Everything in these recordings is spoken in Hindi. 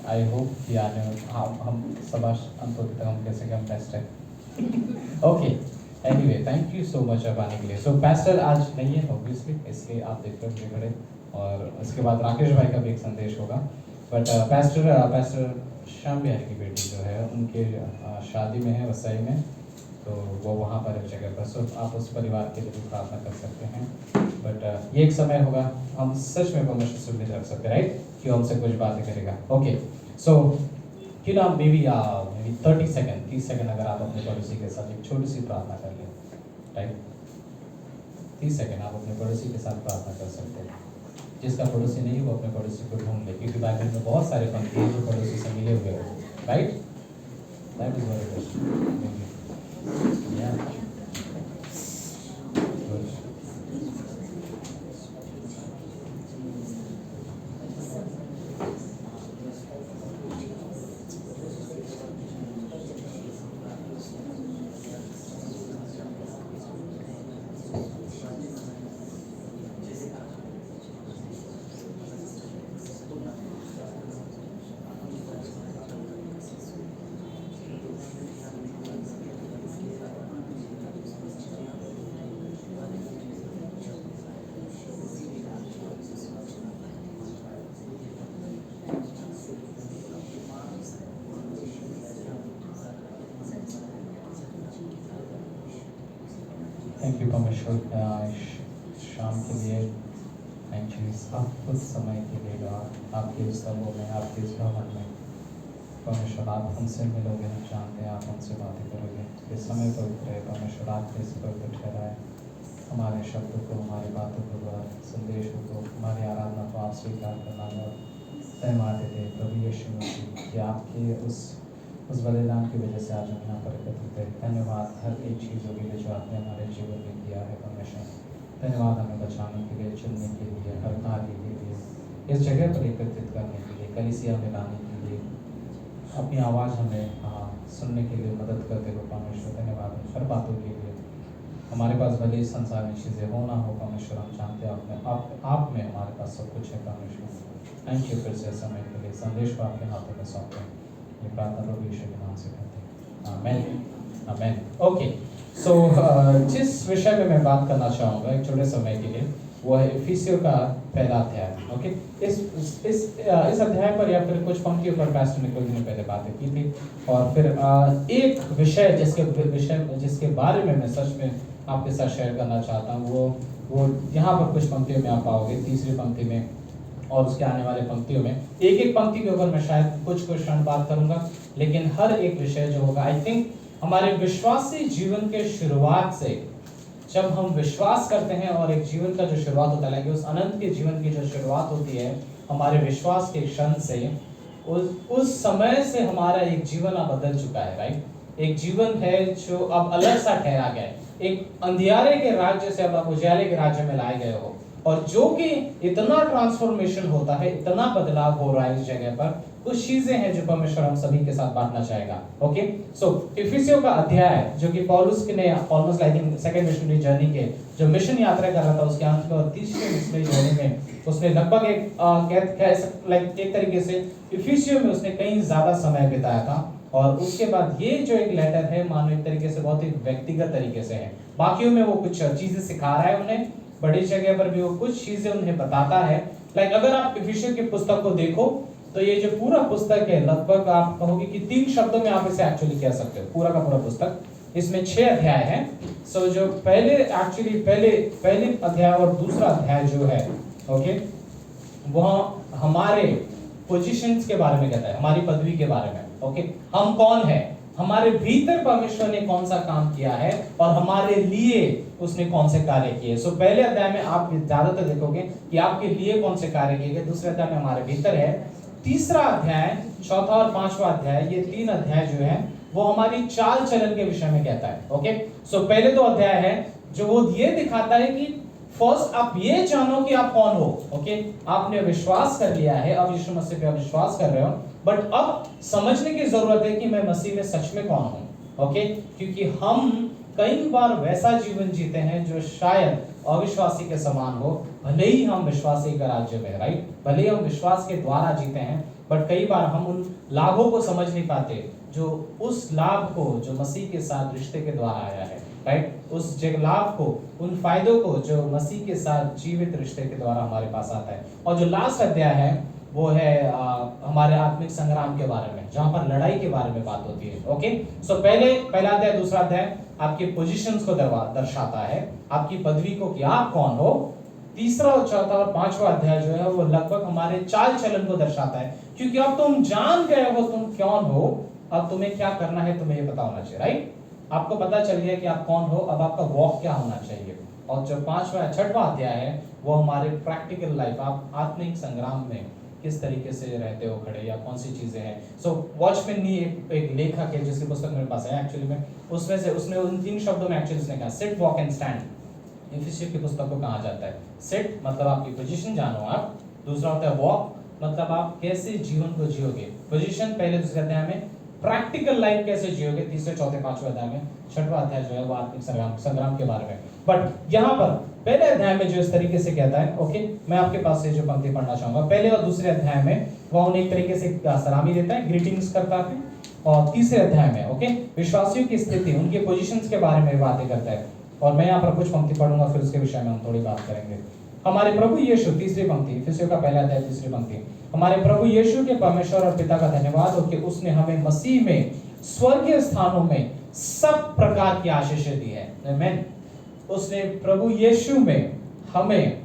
आई होप कि आने हम सब अंतों तक हम कैसे कि हम बेस्ट है। Okay, anyway thank you so much अब आने के लिए। सो पैस्टर आज नहीं है ऑब्वियसली, इसलिए आप देख रहे होंगे खड़े, और उसके बाद राकेश भाई का भी एक संदेश होगा। बट पैस्टर श्याम बिहारी की बेटी जो है उनके शादी में है वसई में, तो वो वहाँ पर एक जगह पर, सो आप उस परिवार के लिए भी प्रार्थना कर सकते हैं। बट ये एक समय होगा हम सच में परमेश्वर से उम्मीद रख सकते हैं, राइट, कि हमसे कुछ बातें करेगा। ओके, सो कि ना मे बी 30 सेकंड अगर आप अपने पड़ोसी के साथ एक छोटी सी प्रार्थना कर लें, राइट, 30 सेकंड आप अपने पड़ोसी के साथ प्रार्थना कर सकते हैं। जिसका पड़ोसी नहीं वो अपने पड़ोसी को ढूंढ ले, क्योंकि बाइबल में बहुत सारे पंक्ति हैं जो पड़ोसी से मिले हुए हैं, right, that is very good. Thank you परमेश्वर शाम के लिए, थैंक यू आप उस समय के लिए God, आपके उस तबों में, आपके उस भवन में परमेश्वर आप हमसे मिलोगे, हम जानते हैं आप हमसे बातें करोगे। इस समय पवित्र है परमेश्वर, आपके इस पवित्र ठहराए हमारे शब्दों को, हमारी बातों को, संदेशों को, हमारी आराधना को आप स्वीकार करना और धन्यवाद देते प्रभु यीशु मसीह कि आपके उस बलिदान की वजह से आज हम यहाँ पर एकत्रित हैं। धन्यवाद हर एक चीज़ों के लिए जो आपने हमारे जीवन में किया है परमेश्वर। धन्यवाद हमें बचाने के लिए, चुनने के लिए, हर कार्य के लिए, इस जगह पर एकत्रित करने के लिए, कलीसिया में लाने के लिए, अपनी आवाज़ हमें सुनने के लिए मदद करते हो परमेश्वर। धन्यवाद हर बातों के लिए। हमारे पास भले इस संसार में चीज़ें हो ना हो परमेश्वर, हम जानते हैं आप में हमारे पास सब कुछ है परमेश्वर। थैंक यू फिर से समय के लिए, संदेश को आपके हाथों में सौंपते हैं। ये प्रार्थना प्रभु यीशु के नाम से करते हैं, आमेन आमेन। ओके, सो जिस विषय में मैं बात करना चाहूँगा एक छोटे समय के लिए, वो है इफिसियों का पहला अध्याय। ओके, इस अध्याय पर या फिर कुछ पंक्तियों पर पैस्टर ने कुछ दिन पहले बातें की थी, और फिर एक विषय जिसके बारे में मैं सच में आपके साथ शेयर करना चाहता हूँ, वो यहाँ पर कुछ पंक्तियों में आप पाओगे, तीसरी पंक्ति में और उसके आने वाले पंक्तियों में। एक एक पंक्ति के ऊपर मैं शायद कुछ क्षण बात करूंगा, लेकिन हर एक विषय जो होगा, आई थिंक हमारे विश्वासी जीवन के शुरुआत से, जब हम विश्वास करते हैं और एक जीवन का जो शुरुआत होता है, उस अनंत के जीवन की जो शुरुआत होती है हमारे विश्वास के क्षण से, उस समय से हमारा एक जीवन अब बदल चुका है, राइट। एक जीवन है जो अब अलग सा ठहरा गया है, एक अंधियारे के राज्य से अब आप उजाले के राज्य में लाए गए हो, और जो कि इतना ट्रांसफॉर्मेशन होता है, इतना बदलाव हो रहा है इस जगह पर। कुछ चीजें हैं जो परमेश्वर हम सभी के साथ बांटना चाहेगा। ओके, सो इफिसियों का अध्याय जो कि पौलुस ने almost I think second missionary journey के जो मिशन यात्रा कर रहा था उसके अंत में, और तीसरे मिशनरी जर्नी में उसने लगभग एक तरीके से इफिसियों में उसने कहीं ज्यादा समय बिताया था। और उसके बाद ये जो एक लेटर है मानो एक तरीके से बहुत ही व्यक्तिगत तरीके से है। बाकियों में वो कुछ चीजें सिखा रहा है उन्हें, बड़ी जगह पर भी वो कुछ चीजें उन्हें बताता है। अगर आप इफिसियों की पुस्तक को देखो तो ये जो पूरा पुस्तक है, लगभग आप कहोगे कि 3 शब्दों में आप इसे एक्चुअली कह सकते हो, पूरा का पूरा पुस्तक। इसमें 6 अध्याय हैं। सो जो पहले अध्याय और दूसरा अध्याय जो है, ओके, वह हमारे पोजीशंस के बारे में कहता है, हमारी पदवी के बारे में। ओके, हम कौन है, हमारे भीतर परमेश्वर ने कौन सा काम किया है और हमारे लिए उसने कौन से कार्य किए। सो पहले अध्याय में आप ज्यादातर देखोगे कि आपके लिए कौन से कार्य किए गए, दूसरे अध्याय में हमारे भीतर है, तीसरा अध्याय, चौथा और पांचवा अध्याय, ये 3 अध्याय जो है वो हमारी चाल चलन के विषय में कहता है। ओके, सो पहले 2 अध्याय है जो वो ये दिखाता है कि फर्स्ट आप ये जानो कि आप कौन हो। ओके, आपने विश्वास कर लिया है, अब यीशु मसीह पे आप विश्वास कर रहे हो, बट अब समझने की जरूरत है कि मैं मसीह में सच में कौन हूं। ओके, क्योंकि हम कई बार वैसा जीवन जीते हैं जो शायद अविश्वासी के समान हो, भले ही हम विश्वासी के राज्य में, राइट, भले ही हम विश्वास के द्वारा जीते हैं, बट कई बार हम उन लाभों को समझ नहीं पाते जो उस लाभ को जो मसीह के साथ रिश्ते के द्वारा आया है, राइट? उस लाभ को, उन फायदों को जो मसीह के साथ जीवित रिश्ते के द्वारा हमारे पास आता है। और जो लास्ट अध्याय है वो है हमारे आत्मिक संग्राम के बारे में, जहां पर लड़ाई के बारे में बात होती है। ओके, सो पहला अध्याय, दूसरा अध्याय आपके पोजीशंस को दर्शाता है, आपकी पदवी को कि आप कौन हो। तीसरा और चौथा और पांचवा अध्याय जो है वो लगभग हमारे चाल चलन को दर्शाता है, क्योंकि अब तुम जान गए हो तुम कौन हो, अब तुम्हें क्या करना है तुम्हें ये पता होना चाहिए, राइट? आपको पता चल गया कि आप कौन हो, अब आपका वॉक क्या होना चाहिए। और जो पांचवा छठवां अध्याय है वो हमारे प्रैक्टिकल लाइफ, आप आत्मिक संग्राम में किस तरीके से रहते हो खड़े, या कौन सी चीजें हैं। सो वॉचमैन नी एक लेखक है जिसकी पुस्तक मेरे पास है एक्चुअली में, उसमें से उसने उन 3 शब्दों में एक्चुअली उसने कहा sit, walk and stand. Ephesians की पुस्तक को कहा जाता है सिट मतलब आपकी पोजीशन जानो आप, दूसरा होता है वॉक मतलब आप कैसे जीवन को जियोगे, पोजीशन पहले दूसरे अध्याय में, प्रैक्टिकल लाइफ कैसे जियोगे तीसरे चौथे पांचवें अध्याय में, छठवां अध्याय जो है वो आत्मिक संग्राम के बारे में। बट यहाँ पर पहले अध्याय में जो इस तरीके से कहता है, ओके, मैं आपके पास से जो पंक्ति पढ़ना चाहूंगा, पहले और दूसरे अध्याय में वह उन्हें एक तरीके से सलामी देता है, ग्रीटिंग्स करता है, और तीसरे अध्याय में ओके विश्वासियों की स्थिति, उनके पोजीशंस के बारे में बातें करता है। और मैं यहाँ पर कुछ पंक्ति पढ़ूंगा, फिर उसके विषय में हम थोड़ी बात करेंगे। हमारे प्रभु यीशु, तीसरी पंक्ति, इफिसियों का पहला अध्याय तीसरी पंक्ति, हमारे प्रभु यीशु के परमेश्वर और पिता का धन्यवाद हो कि उसने हमें मसीह में स्वर्गीय स्थानों में सब प्रकार की आशीषें दी है। आमीन। उसने प्रभु यीशु में हमें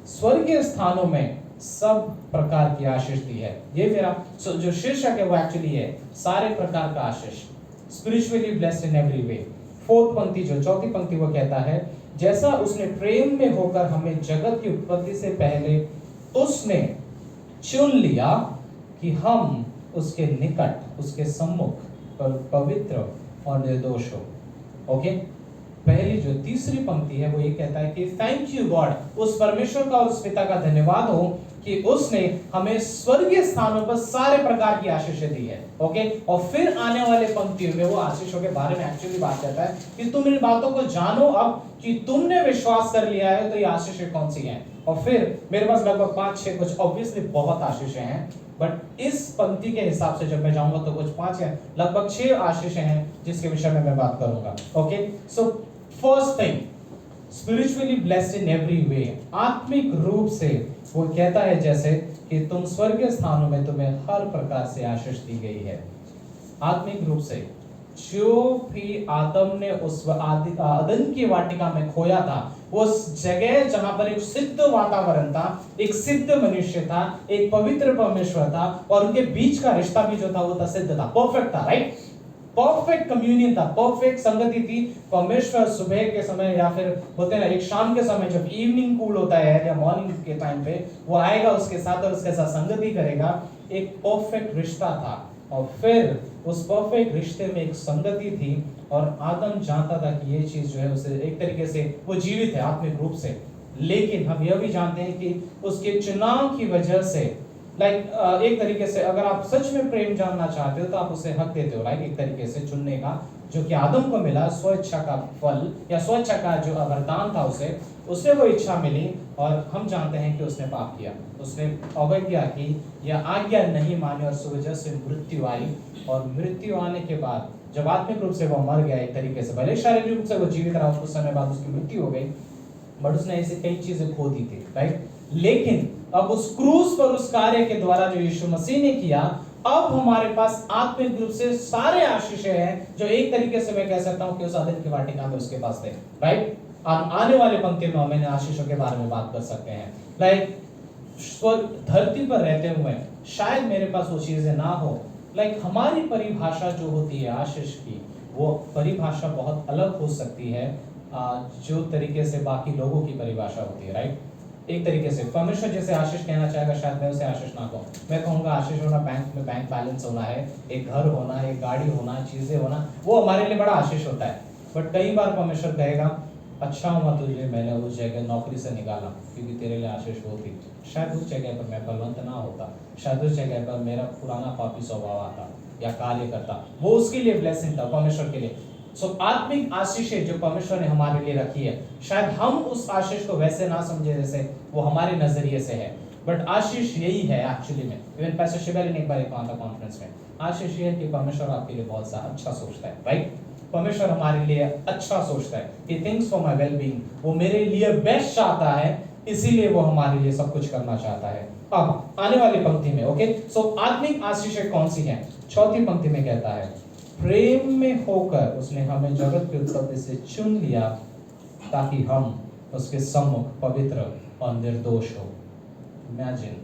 स्वर्गीय स्थानों में सब प्रकार की आशीष दी है। ये मेरा जो शीर्षक है वो एक्चुअली है सारे प्रकार का आशीष, spiritually blessed in every way. Fourth पंक्ति, जो चौथी पंक्ति, वो कहता है जैसा उसने प्रेम में होकर हमें जगत की उत्पत्ति से पहले उसने चुन लिया कि हम उसके निकट, उसके सम्मुख पवित्र और निर्दोष हो। ओके, पहली जो तीसरी पंक्ति है वो ये कहता है कि थैंक यू गॉड, उस परमेश्वर का और उस पिता का धन्यवाद हो कि उसने हमें स्वर्गीय स्थानों पर सारे प्रकार की आशीषें दी है। ओके, और फिर आने वाले पंक्तियों में वो आशीषों के बारे में एक्चुअली बात करता है कि तुम इन बातों को जानो अब कि तुमने विश्वास कर लिया है, तो ये आशीषें कौन सी हैं। और फिर मेरे पास लगभग 5-6 कुछ ऑब्वियसली बहुत आशीषें हैं, बट इस पंक्ति के हिसाब से जब मैं जाऊंगा तो कुछ 5 हैं, लगभग 6 आशीषें हैं जिसके विषय में मैं बात करूंगा। Okay, so first thing, spiritually blessed in every वे, आत्मिक रूप से वो कहता है जैसे कि तुम स्वर्गीय स्थानों में तुम्हें हर प्रकार से आशीष दी गई है। आत्मिक रूप से जो भी आदम ने उस अदन की वाटिका में खोया था, उस जगह जहां पर एक सिद्ध वातावरण था, एक सिद्ध मनुष्य था, एक पवित्र परमेश्वर था, और उनके बीच का रिश्ता भी जो था वो था सिद्ध था, परफेक्ट था, राइट? परफेक्ट कम्युनियन था, परफेक्ट संगति थी। परमेश्वर सुबह के समय या फिर होते ना एक शाम के समय जब इवनिंग कूल होता है या मॉर्निंग के टाइम पे वो आएगा उसके साथ और उसके साथ संगति करेगा। एक परफेक्ट रिश्ता था, और फिर उस परफेक्ट रिश्ते में एक संगति थी, और आदम जानता था कि ये चीज जो है उसे एक तरीके से वो जीवित है आत्मिक रूप से। लेकिन हम यह भी जानते हैं कि उसके चुनाव की वजह से एक तरीके से अगर आप सच में प्रेम जानना चाहते हो तो आप उसे हक देते हो, राइट? एक तरीके से चुनने का, जो कि आदम को मिला, स्वेच्छा का फल या स्वेच्छा का जो वरदान था उसे वो इच्छा मिली, और हम जानते हैं कि उसने पाप किया, उसने अवज्ञा की या आज्ञा नहीं मानी, और उस वजह से मृत्यु आई। और मृत्यु आने के बाद जब आत्मिक रूप से वो मर गया एक तरीके से, भले शारीरिक रूप से वो जीवित रहा, कुछ समय बाद उसकी मृत्यु हो गई, बट उसने ऐसे कई चीजें खो दी थी, राइट? लेकिन अब उस क्रूस पर उस कार्य के द्वारा जो यीशु मसीह ने किया, अब हमारे पास आत्मिक रूप से सारे आशीषें हैं, जो एक तरीके से मैं कह सकता हूं कि उस अदन की वाटिका में उसके पास थे, राइट? आने वाले पंक्ति में हम आशीषों के बारे में बात कर सकते हैं। लाइक धरती पर रहते हुए शायद मेरे पास वो चीजें ना हो, हमारी परिभाषा जो होती है आशीष की, वो परिभाषा बहुत अलग हो सकती है जो तरीके से बाकी लोगों की परिभाषा होती है, राइट? एक तरीके से परमेश्वर जैसे आशीष कहना चाहेगा, शायद मैं उसे आशीष ना कहूं। मैं कहूंगा आशीष होना बैंक में बैंक बैलेंस होना है, एक घर होना, एक गाड़ी होना, चीजें होना, वो हमारे लिए बड़ा आशीष होता है। बट कई बार परमेश्वर कहेगा अच्छा हुआ तुझे मैंने उस जगह नौकरी से निकाला, क्योंकि तेरे लिए आशीष वो थी। शायद उस जगह पर मैं बलवंत ना होता, शायद उस जगह पर मेरा पुराना पापी स्वभाव आता या कार्य करता, वो उसके लिए ब्लेसिंग था, परमेश्वर के लिए। सो आत्मिक आशीषें जो परमेश्वर ने हमारे लिए रखी है, शायद हम उस आशीष को वैसे ना समझे जैसे वो हमारे नजरिए से है, बट आशीष यही है एक्चुअली में। इवन पैसे शिवल ने एक बार कहा था कॉन्फ्रेंस में, आशीष ये है कि परमेश्वर आपके लिए बहुत सा अच्छा सोचता है, राइट। परमेश्वर हमारे लिए अच्छा सोचता है, he thinks for my well-being, वो मेरे लिए बेस्ट चाहता है, इसीलिए वो हमारे लिए सब कुछ करना चाहता है। अब आने वाली पंक्ति में, ओके, सो आत्मिक आशीष कौन सी है? चौथी पंक्ति में कहता है, प्रेम में होकर उसने हमें जगत की उत्पत्ति से चुन लिया ताकि हम उसके सम्मुख पवित्र और निर्दोष हो। इमेजिन,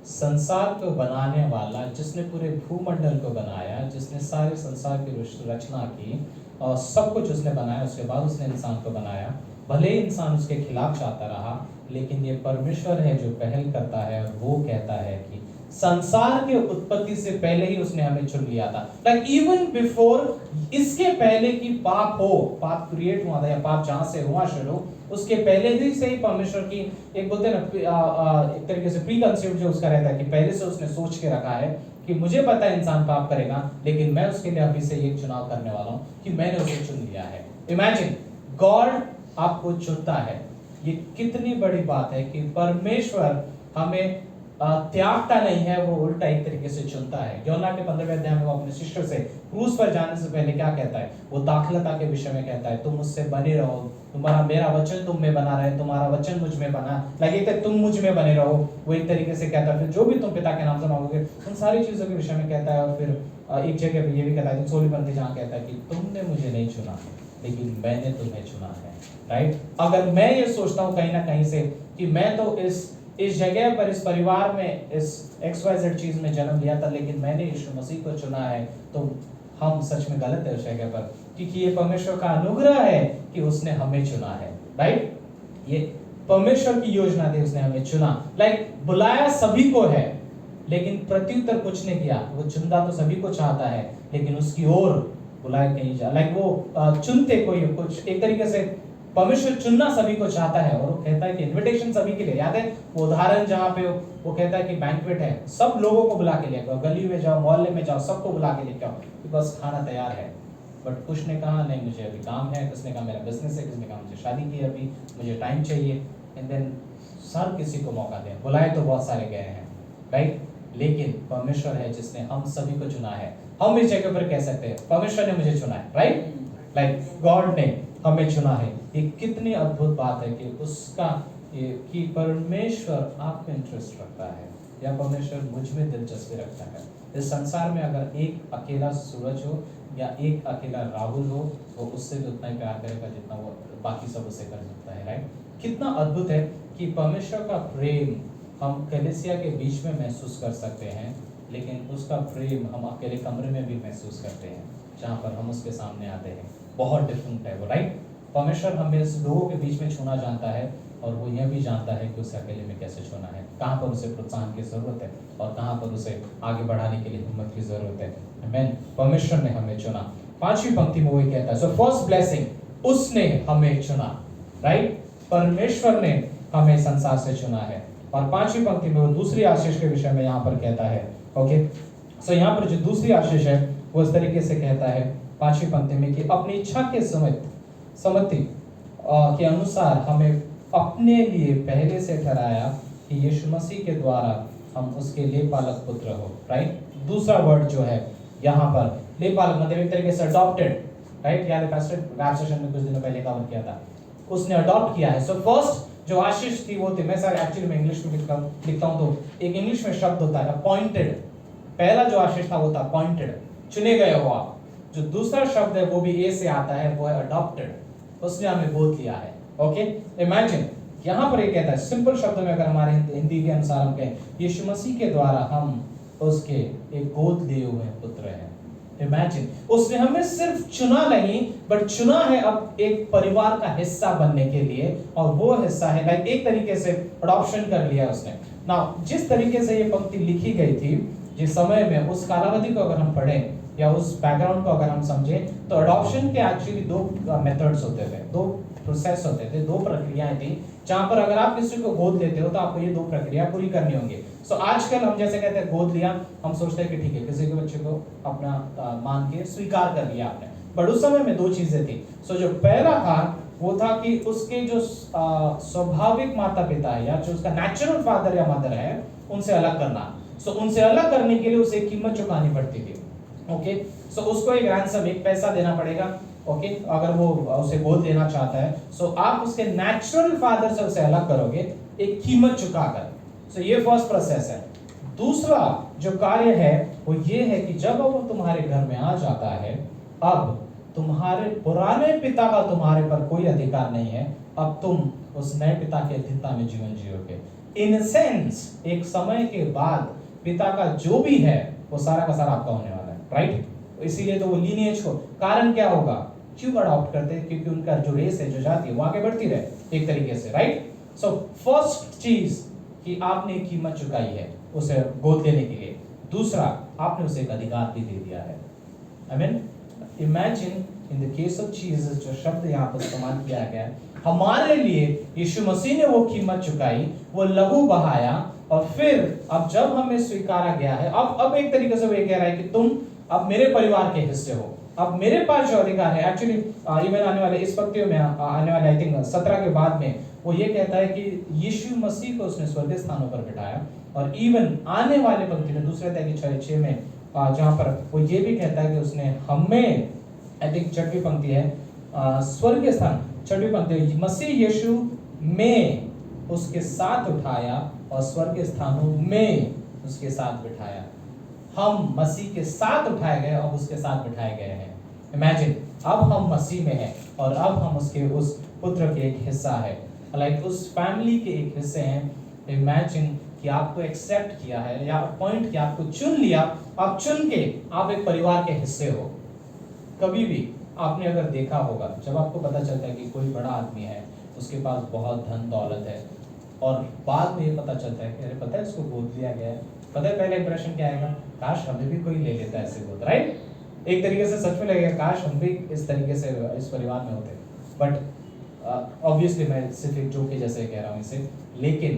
संसार को बनाने वाला, जिसने पूरे भूमंडल को बनाया, जिसने सारे संसार की रचना की और सब कुछ उसने बनाया, उसके बाद उसने इंसान को बनाया। भले ही इंसान उसके खिलाफ चाहता रहा, लेकिन ये परमेश्वर है जो पहल करता है और वो कहता है कि संसार के उत्पत्ति से पहले ही उसने हमें चुन लिया था। लाइक इवन बिफोर, इसके पहले कि पाप हो, पाप क्रिएट हुआ था या पाप जहां से हुआ शुरू, उसके पहले से ही परमेश्वर की एक बोलते हैं ना एक तरीके से प्री कंसीव्ड जो उसका रहता है कि पहले से उसने सोच के रखा है कि मुझे पता है इंसान पाप करेगा, लेकिन मैं उसके लिए अभी से एक चुनाव करने वाला हूं कि मैंने उसे चुन लिया है। इमेजिन, गॉड आपको चुनता है। ये कितनी बड़ी बात है कि परमेश्वर हमें त्यागता नहीं है, वो उल्टा एक तरीके से चुनता है। योना के 15वें अध्याय में वो अपने शिष्यों से क्रूस पर जाने से पहले क्या कहता है? वो दाखलता के विषय में कहता है, तुम मुझसे बने रहो, तुम्हारा मेरा वचन तुम में बना रहे, तुम्हारा वचन मुझ में बना लगे, तुम मुझ में बने रहो। वो एक तरीके से कहता है, फिर जो भी तुम पिता के नाम से मांगोगे उन सारी चीजों के विषय में कहता है। और फिर एक जगह पे ये भी कहता है, 16 जहाँ कहता है कि तुमने मुझे नहीं चुना, लेकिन मैंने तुम्हें चुना है, राइट। अगर मैं ये सोचता हूँ कहीं ना कहीं से कि मैं तो इस जगह पर, इस परिवार में, इस XYZ चीज में जन्म लिया था, लेकिन मैंने यीशु मसीह को चुना है, तो हम सच में गलत है उस जगह पर, क्योंकि ये परमेश्वर का अनुग्रह है कि उसने हमें चुना है, राइट। ये परमेश्वर की योजना थी, उसने हमें चुना। लाइक बुलाया सभी को है, लेकिन प्रत्युत्तर कुछ नहीं किया। वो चुनता तो सभी को चाहता है, लेकिन उसकी ओर बुलाया कहीं जा, लाइक वो चुनते कोई कुछ, एक तरीके से परमेश्वर चुनना सभी को चाहता है। और वो कहता है कि इनविटेशन सभी के लिए, याद है वो उदाहरण जहाँ पे वो कहता है कि बैंक्वेट है, सब लोगों को बुला के लेकर, गली में जाओ, मोहल्ले में जाओ, सबको बुला के लेके आओ, बस खाना तैयार है। बट कुछ ने कहा नहीं, मुझे अभी काम है, किसने कहा मेरा बिजनेस है, किसने कहा मुझे शादी की अभी, मुझे टाइम चाहिए। एंड देन सर किसी को मौका दें, बुलाए तो बहुत सारे गए हैं, राइट। लेकिन परमेश्वर है जिसने हम सभी को चुना है। हम इस जगह पर कह सकते हैं परमेश्वर ने मुझे चुना है, राइट, लाइक गॉड ने हमें चुना है। ये कितनी अद्भुत बात है कि उसका कि परमेश्वर आप में इंटरेस्ट रखता है, या परमेश्वर मुझ में दिलचस्पी रखता है। इस संसार में अगर एक अकेला सूरज हो या एक अकेला राहुल हो, वो उससे भी उतना ही प्यार करेगा जितना वो बाकी सब उसे कर सकता है, राइट। कितना अद्भुत है कि परमेश्वर का प्रेम हम कलीसिया के बीच में महसूस कर सकते हैं, लेकिन उसका प्रेम हम अकेले कमरे में भी महसूस करते हैं, जहाँ पर हम उसके सामने आते हैं। बहुत डिफरेंट है वो, राइट। परमेश्वर हमें लोगों के बीच में छूना जानता है, और वो यह भी जानता है कि उसे अकेले में कैसे छूना है, कहाँ पर उसे प्रोत्साहन की जरूरत है और कहाँ पर उसे आगे बढ़ाने के लिए हिम्मत की जरूरत है। आमीन। परमेश्वर ने हमें चुना। 5वीं पंक्ति में वही कहता है, सो फर्स्ट ब्लेसिंग, उसने हमें चुना, राइट। परमेश्वर ने हमें संसार से चुना है। और 5वीं पंक्ति में वो दूसरी आशीष के विषय में यहाँ पर कहता है, ओके। सो यहाँ पर जो दूसरी आशीष है वो इस तरीके से कहता है 5वीं पंक्ति में कि अपनी इच्छा के सम्मति के अनुसार हमें अपने लिए पहले से ठहराया कि यीशु मसीह के द्वारा हम उसके लेपालक पुत्र हो, राइट। दूसरा वर्ड जो है यहाँ पर लेपालक, मतलब एक तरीके से अडॉप्टेड, राइट। याद है पास्टर रैप सेशन में कुछ दिनों पहले कवर किया था, उसने अडॉप्ट किया है। सो फर्स्ट जो आशीष थी वो थी, मैं सर एक्चुअली में इंग्लिश में लिखता हूँ तो एक इंग्लिश में शब्द होता है अपॉइंटेड। पहला जो आशीष था वो था अपॉइंटेड, चुने गए हो आप। जो दूसरा शब्द है वो भी ए से आता है, वो है अडॉप्टेड, उसने हमें गोद लिया है, ओके। इमेजिन, यहाँ पर ये कहता है सिंपल शब्द में, अगर हमारे हिंदी के अनुसार हम कहें, यीशु मसीह के द्वारा हम उसके एक गोद लिए हुए पुत्र हैं। इमेजिन, उसने हमें सिर्फ चुना नहीं, बट चुना है अब एक परिवार का हिस्सा बनने के लिए, और वो हिस्सा है लाइक एक तरीके से अडॉप्शन कर लिया उसने ना। जिस तरीके से ये पंक्ति लिखी गई थी जिस समय में, उस कालावधि को अगर हम पढ़ें या उस बैकग्राउंड को अगर हम समझें, तो अडॉप्शन के एक्चुअली दो मेथड्स होते थे, दो प्रोसेस होते थे, दो प्रक्रियाएं थी, जहां पर अगर आप किसी को गोद लेते हो तो आपको ये दो प्रक्रिया पूरी करनी होंगी। सो आजकल हम जैसे कहते हैं गोद लिया, हम सोचते हैं कि ठीक है किसी के बच्चे को अपना मान के स्वीकार कर लिया आपने, बट उस समय में दो चीजें थी। सो जो पहला था वो था कि उसके जो स्वाभाविक माता पिता है या जो उसका नेचुरल फादर या मदर है उनसे अलग करना। सो उनसे अलग करने के लिए उसे कीमत चुकानी पड़ती थी। ओके, सो उसको एक रैंसम, एक पैसा देना पड़ेगा। ओके, अगर वो उसे गोद लेना चाहता है, सो आप उसके नेचुरल फादर से उसे अलग करोगे एक कीमत चुकाकर। सो ये फर्स्ट प्रोसेस है। दूसरा जो कार्य है वो ये है कि जब वो तुम्हारे घर में आ जाता है, अब तुम्हारे पुराने पिता का तुम्हारे पर कोई अधिकार नहीं है, अब तुम उस नए पिता के अधीनता में जीवन जियोगे। इन अ सेंस एक समय के बाद पिता का जो भी है वो सारा का सारा आपका होने वाला है, राइट? इसीलिए तो वो लीनिएज को, कारण क्या होगा, क्यों अडॉप्ट करते हैं? क्योंकि उनका जो रेस है, जो जाति है, वो आगे बढ़ती रहे एक तरीके से, राइट? सो फर्स्ट चीज कि आपने कीमत चुकाई है उसे गोद लेने के लिए। दूसरा, आपने उसे एक अधिकार भी दे दिया है। I mean imagine in the case of Jesus, जो शब्द यहाँ पर इस्तेमाल किया गया है, हमारे लिए यीशु मसीह ने वो कीमत चुकाई, वो लहू बहाया, और फिर अब जब हमें स्वीकारा गया है, अब एक तरीके से वो ये कह रहा है कि तुम अब मेरे परिवार के हिस्से हो। अब मेरे पास जो अधिकार है, एक्चुअली इवन आने वाले इस पंक्तियों में, आने वाले आई थिंक 17 के बाद में वो ये कहता है कि यीशु मसीह को उसने स्वर्गीय स्थानों पर बिठाया। और इवन आने वाले पंक्ति में दूसरे अध्याय की 6 में जहाँ पर वो ये भी कहता है कि उसने हमें, आई थिंक 6वीं पंक्ति है, स्वर्गीय स्थान, 6वीं पंक्ति, मसीह यीशु में उसके साथ उठाया और स्वर्गीय स्थानों में उसके साथ बिठाया। हम मसीह के साथ उठाए गए, अब उसके साथ बिठाए गए हैं। इमेजिन, अब हम मसीह में हैं और अब हम उसके उस पुत्र के एक हिस्सा है, लाइक उस फैमिली के एक हिस्से हैं। इमेजिन कि आपको एक्सेप्ट किया है या अपॉइंट किया, आपको चुन लिया, आप चुन के आप एक परिवार के हिस्से हो। कभी भी आपने अगर देखा होगा, जब आपको पता चलता है कि कोई बड़ा आदमी है, उसके पास बहुत धन दौलत है, और बाद में ये पता चलता है कि अरे पता है इसको गोद लिया गया है, पता है पहले इंप्रेशन क्या आएगा, काश हमें भी कोई ले लेता है ऐसे गोद, राइट? एक तरीके से सच में लगेगा काश हम भी इस तरीके से इस परिवार में होते। बट ऑब्वियसली मैं सिर्फ एक जोक के जैसे कह रहा हूँ इसे, लेकिन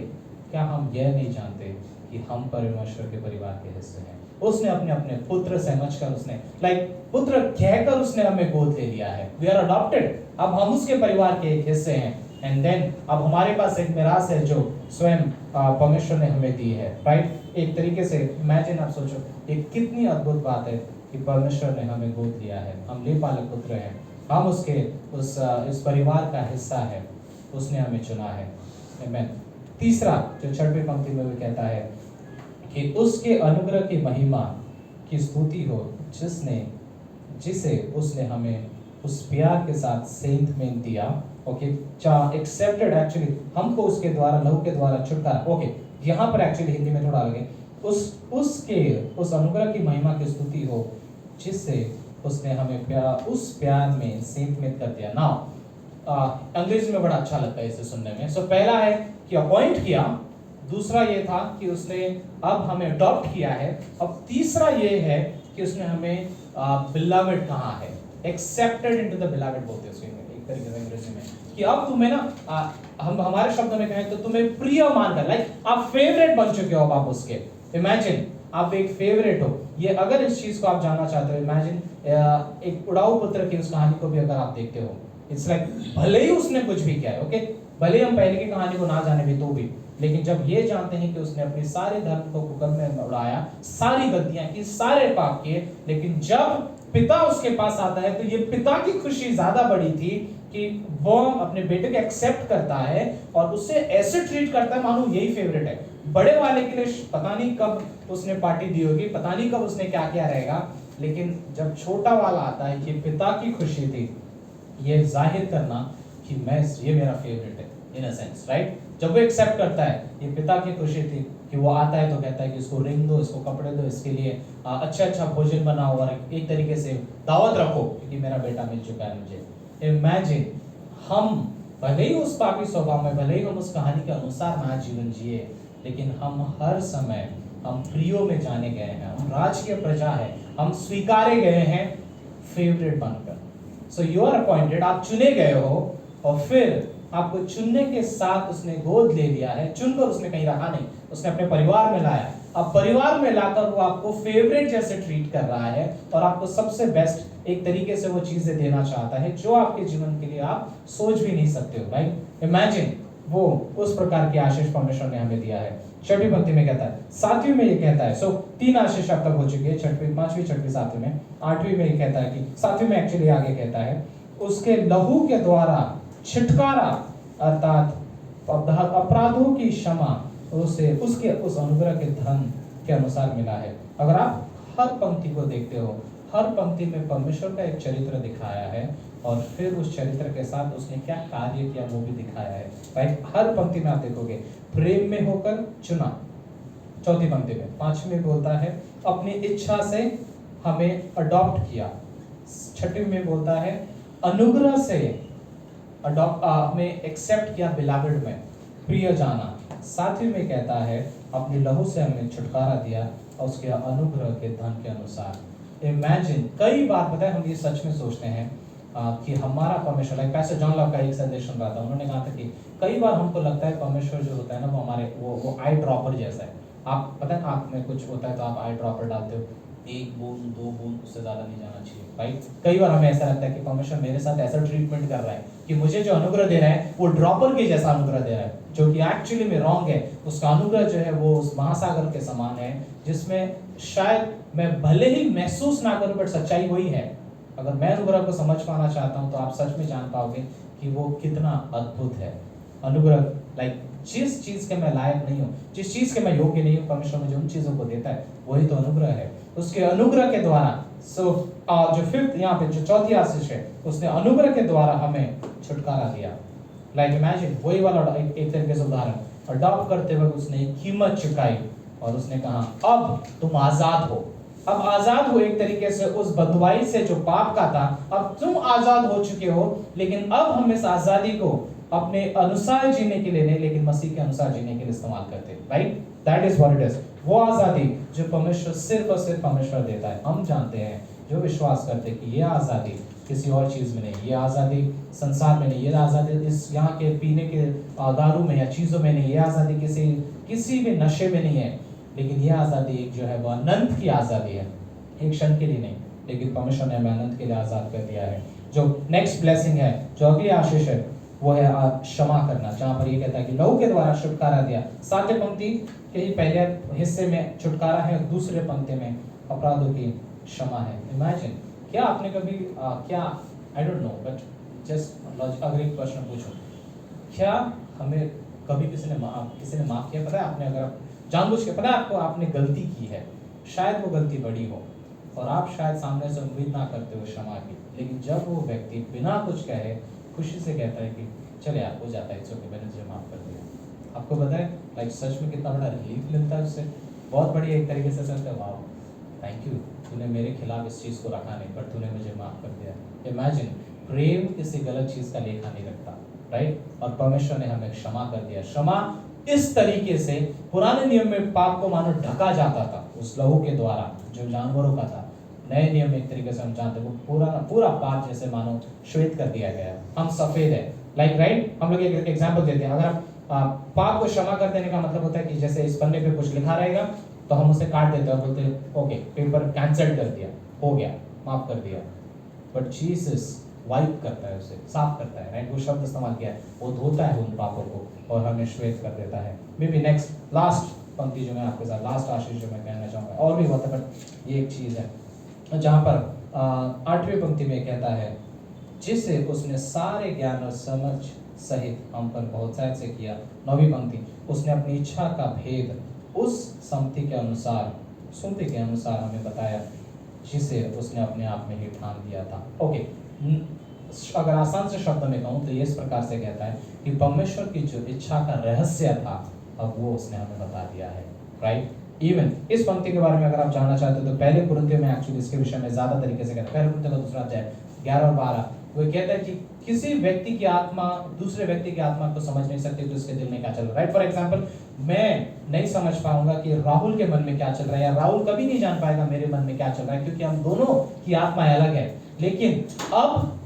क्या हम यह नहीं जानते कि हम परमेश्वर के परिवार के हिस्से हैं? उसने अपने अपने पुत्र समझकर, उसने पुत्र कहकर उसने हमें गोद ले लिया है। वी आर अडॉप्टेड, अब हम उसके परिवार के एक हिस्से हैं। एंड देन अब हमारे पास एक मिरास है जो स्वयं परमेश्वर ने हमें दी है, राइट? एक तरीके से इमेजिन, आप सोचो एक कितनी अद्भुत बात है कि परमेश्वर ने हमें गोद लिया है, हम लेपालक पुत्र हैं, हम उसके इस परिवार का हिस्सा है, उसने हमें चुना है। आमीन। तीसरा जो 6वीं पंक्ति में भी कहता है कि उसके अनुग्रह की महिमा की स्तुति हो जिसे उसने हमें उस प्यार के साथ सेंट में दिया। ओके, एक्सेप्टेड, एक्चुअली हमको उसके द्वारा, लहू के द्वारा छुटकारा। ओके, यहाँ पर एक्चुअली हिंदी में थोड़ा अलग है, उस अनुग्रह की महिमा की स्तुति हो जिससे उसने हमें उस प्यार में सेंट में कर दिया। नाउ अंग्रेजी में बड़ा अच्छा लगता है इसे सुनने में। सो पहला है कि अपॉइंट किया, दूसरा ये था कि उसने अब हमें अडॉप्ट किया है, अब तीसरा ये है कि उसने हमें बिलवेड कहा है, एक्सेप्टेड इनटू द बिलवेड बोलते हैं एक तरीके से अंग्रेजी में, कि अब तुम्हें ना हम हमारे शब्दों में कहें तो तुम्हें प्रिय मानकर, लाइक आप फेवरेट बन चुके हो आप उसके। इमेजिन आप एक फेवरेट हो। ये अगर इस चीज को आप जानना चाहते हो, इमेजिन एक उड़ाऊ पुत्र की उस कहानी को भी अगर आप देखते हो, इट्स लाइक भले ही उसने कुछ भी किया है, ओके, भले हम पहले की कहानी को ना जाने भी तो भी, लेकिन जब ये जानते हैं कि उसने अपने सारे धर्म को कुकर्म में उड़ाया, सारी गलतियां की, सारे पाप किए, लेकिन जब पिता उसके पास आता है तो ये पिता की खुशी ज्यादा बड़ी थी कि वो अपने बेटे को एक्सेप्ट करता है और उसे ऐसे ट्रीट करता है मानो यही फेवरेट है। बड़े वाले के लिए पता नहीं कब उसने पार्टी दी होगी, पता नहीं कब उसने क्या किया रहेगा, लेकिन जब छोटा वाला आता है, ये पिता की खुशी थी, ये जाहिर करना कि ये मेरा फेवरेट है, इन अ सेंस, राइट? जब वो एक्सेप्ट करता है, ये पिता की खुशी थी कि वो आता है तो कहता है कि इसको रिंग दो, इसको कपड़े दो, इसके लिए अच्छा भोजन बनाओ और एक तरीके से दावत रखो क्योंकि मेरा बेटा मिल चुका है मुझे। इमेजिन, हम भले ही उस पापी स्वभाव में, भले ही हम उस कहानी के अनुसार ना जीवन जिए, लेकिन हम हर समय हम प्रियो में जाने गए हैं, हम राजकीय प्रजा है, हम स्वीकारे गए हैं फेवरेट बनकर। सो यू आर अपॉइंटेड, आप चुने गए हो, और फिर आपको चुनने के साथ उसने गोद ले लिया है। चुनकर उसने कहीं रखा नहीं, उसने अपने परिवार में लाया, अब परिवार में लाकर वो आपको फेवरेट जैसे ट्रीट कर रहा है और आपको सबसे बेस्ट एक तरीके से वो चीजें देना चाहता है जो आपके जीवन के लिए आप सोच भी नहीं सकते हो, राइट? इमेजिन वो उस प्रकार की आशीष परमेश्वर ने हमें दिया है। छठी पंक्ति में कहता है, सातवीं में ये कहता है, सो 3 आशीष अब तक हो चुकी है, छठवीं, पांचवी, छठवीं, सातवीं में। आठवीं में ये कहता है कि सातवीं में एक्चुअली आगे कहता है, उसके लहू के द्वारा छुटकारा अर्थात अपराधों की क्षमा उसे उसके उस अनुग्रह के धन के अनुसार मिला है। अगर आप हर पंक्ति को देखते हो, हर पंक्ति में परमेश्वर का एक चरित्र दिखाया है और फिर उस चरित्र के साथ उसने क्या कार्य किया वो भी दिखाया है, राइट? हर पंक्ति में आप देखोगे, प्रेम में होकर चुना, चौथी पंक्ति में। पांचवी में बोलता है अपनी इच्छा से हमें अडॉप्ट किया। छठी में बोलता है अनुग्रह से हमें एक्सेप्ट किया, बिलावड में, प्रिय जाना। सातवीं में कहता है अपनी लहू से हमें छुटकारा दिया और उसके अनुग्रह के धन के अनुसार। इमेजिन, कई बार पता है हम ये सच में सोचते हैं कि हमारा परमेश्वर, लाइक पैसे जॉन लॉक का एक संदेश सुन रहा था, उन्होंने कहा था कि कई बार हमको लगता है परमेश्वर जो होता है ना वो हमारे वो आई ड्रॉपर जैसा है। आप पता है आँख में कुछ होता है तो आप आई ड्रॉपर डालते हो, 1 बूंद 2 बूंद, उससे ज्यादा नहीं जाना चाहिए, राइट? कई बार हमें ऐसा लगता है कि परमेश्वर मेरे साथ ऐसा ट्रीटमेंट कर रहा है कि मुझे जो अनुग्रह दे रहा है वो ड्रॉपर के जैसा अनुग्रह दे रहा है, जो कि एक्चुअली में रॉन्ग है। उसका अनुग्रह जो है वो उस महासागर के समान है जिसमें शायद मैं भले ही महसूस ना करूं बट सच्चाई वही है। अगर मैं अनुग्रह को समझ पाना चाहता हूं तो आप सच में जान पाओगे कि वो कितना अद्भुत है। अनुग्रह, लाइक जिस चीज के मैं लायक नहीं हूं, जिस चीज के मैं योग्य नहीं हूं, परमेश्वर मुझे उन चीजों को देता है, वही तो अनुग्रह है। उसके अनुग्रह के द्वारा, जो फिफ्थ यहाँ पे जो चौथी आशीष है, उसने अनुग्रह के द्वारा हमें छुटकारा दिया। लाइक इमेजिन, वही वाला एक तरीके से उदाहरण, अडॉप्ट करते वक्त उसने एक कीमत चुकाई और उसने कहा अब तुम आजाद हो। अब आजाद हो एक तरीके से उस बंधुआई से जो पाप का था, अब तुम आजाद हो चुके हो, लेकिन अब हम इस आजादी को अपने अनुसार जीने के लिए नहीं, लेकिन मसीह के अनुसार जीने के लिए इस्तेमाल करते हैं, right? That is what it is. वो आजादी जो परमेश्वर सिर्फ और सिर्फ परमेश्वर देता है। हम जानते हैं, जो विश्वास करते हैं कि ये आजादी किसी और चीज में नहीं, ये आजादी संसार में नहीं, ये आजादी इस यहाँ के पीने के दारू में या चीजों में नहीं, ये आजादी किसी भी नशे में नहीं है, लेकिन ये आजादी एक जो है वो अनंत की आजादी है, एक क्षण के लिए नहीं, लेकिन परमेश्वर ने हमें अनंत के लिए आजाद कर दिया है। जो नेक्स्ट ब्लेसिंग है, जो अगली आशीष है, वो है क्षमा करना, जहां पर ये कहता है कि लहू के द्वारा छुटकारा दिया। सातवें पंक्ति के ही पहले हिस्से में छुटकारा है, दूसरे पंक्ति में अपराधों की क्षमा है। इमेजिन, क्या आपने कभी क्या I don't know but just अगर एक प्रश्न पूछूं, क्या हमें कभी किसी ने माफ किया? पता है आपने, अगर जानबूझ के, पता है आपको आपने गलती की है, शायद वो गलती बड़ी हो और आप शायद सामने से उम्मीद ना करते हो क्षमा की, लेकिन जब वो व्यक्ति बिना कुछ कहे खुशी से कहता है कि चले यार हो जाता है, इट्स ओके, मैंने तुझे माफ कर दिया, आपको पता है लाइक सच में कितना बड़ा रिलीफ मिलता है उससे। बहुत बड़ी एक तरीके से सोचते हैं, वाह थैंक यू, तूने मेरे खिलाफ इस चीज़ को रखा नहीं पर तूने मुझे माफ कर दिया। इमेजिन, प्रेम किसी गलत चीज़ का लेखा नहीं रखता, राइट? और परमेश्वर ने हमें क्षमा कर दिया। क्षमा इस तरीके से पुराने नियम में पाप को मानो ढका जाता था उस लहू के द्वारा जो जानवरों का था। नए नियम में एक तरीके से हम जानते हैं वो पूरा पाप जैसे मानो श्वेत कर दिया गया है, हम सफेद है, लाइक राइट? हम लोग एक एग्जांपल देते हैं, अगर आप पाप को क्षमा कर देने का मतलब होता है कि जैसे इस पन्ने पे कुछ लिखा रहेगा तो हम उसे काट देते हैं और बोलते हैं ओके पेपर कैंसिल कर दिया, हो गया, माफ कर दिया। बट जीसस वाइप करता है, उसे साफ करता है, राइट? वो शब्द इस्तेमाल किया है, वो धोता है उन पापों को और हमें श्वेत कर देता है। मे बी नेक्स्ट लास्ट पंक्ति जो मैं आपके साथ, लास्ट आशीष जो मैं कहना चाहूँगा, और भी होता है बट ये एक चीज़ है जहाँ पर 8वीं पंक्ति में कहता है जिसे उसने सारे ज्ञान और समझ सहित हम पर बहुत सहज से किया। 9वीं पंक्ति, उसने अपनी इच्छा का भेद उस सम्मति के अनुसार, सुनते के अनुसार हमें बताया जिसे उसने अपने आप में ही ठान दिया था। ओके, अगर आसान से शब्द में कहूँ तो ये इस प्रकार से कहता है कि परमेश्वर की जो इच्छा का रहस्य था अब वो उसने हमें बता दिया है, राइट? इवन इस पंक्ति के बारे में अगर आप जानना चाहते हो तो पहले कुरिन्थियों में एक्चुअली इसके विषय में ज्यादा तरीके से कहता है। पहले कुरिन्थियों का दूसरा अध्याय 11 और 12 वो कहता है कि किसी व्यक्ति की आत्मा दूसरे व्यक्ति की आत्मा को समझ नहीं सकती तो उसके दिल में क्या चल रहा है, राइट? फॉर एग्जाम्पल, मैं नहीं समझ पाऊंगा कि राहुल के मन में क्या चल रहा है, या राहुल कभी नहीं जान पाएगा मेरे मन में क्या चल रहा है, क्योंकि हम दोनों की आत्मा अलग है। लेकिन अब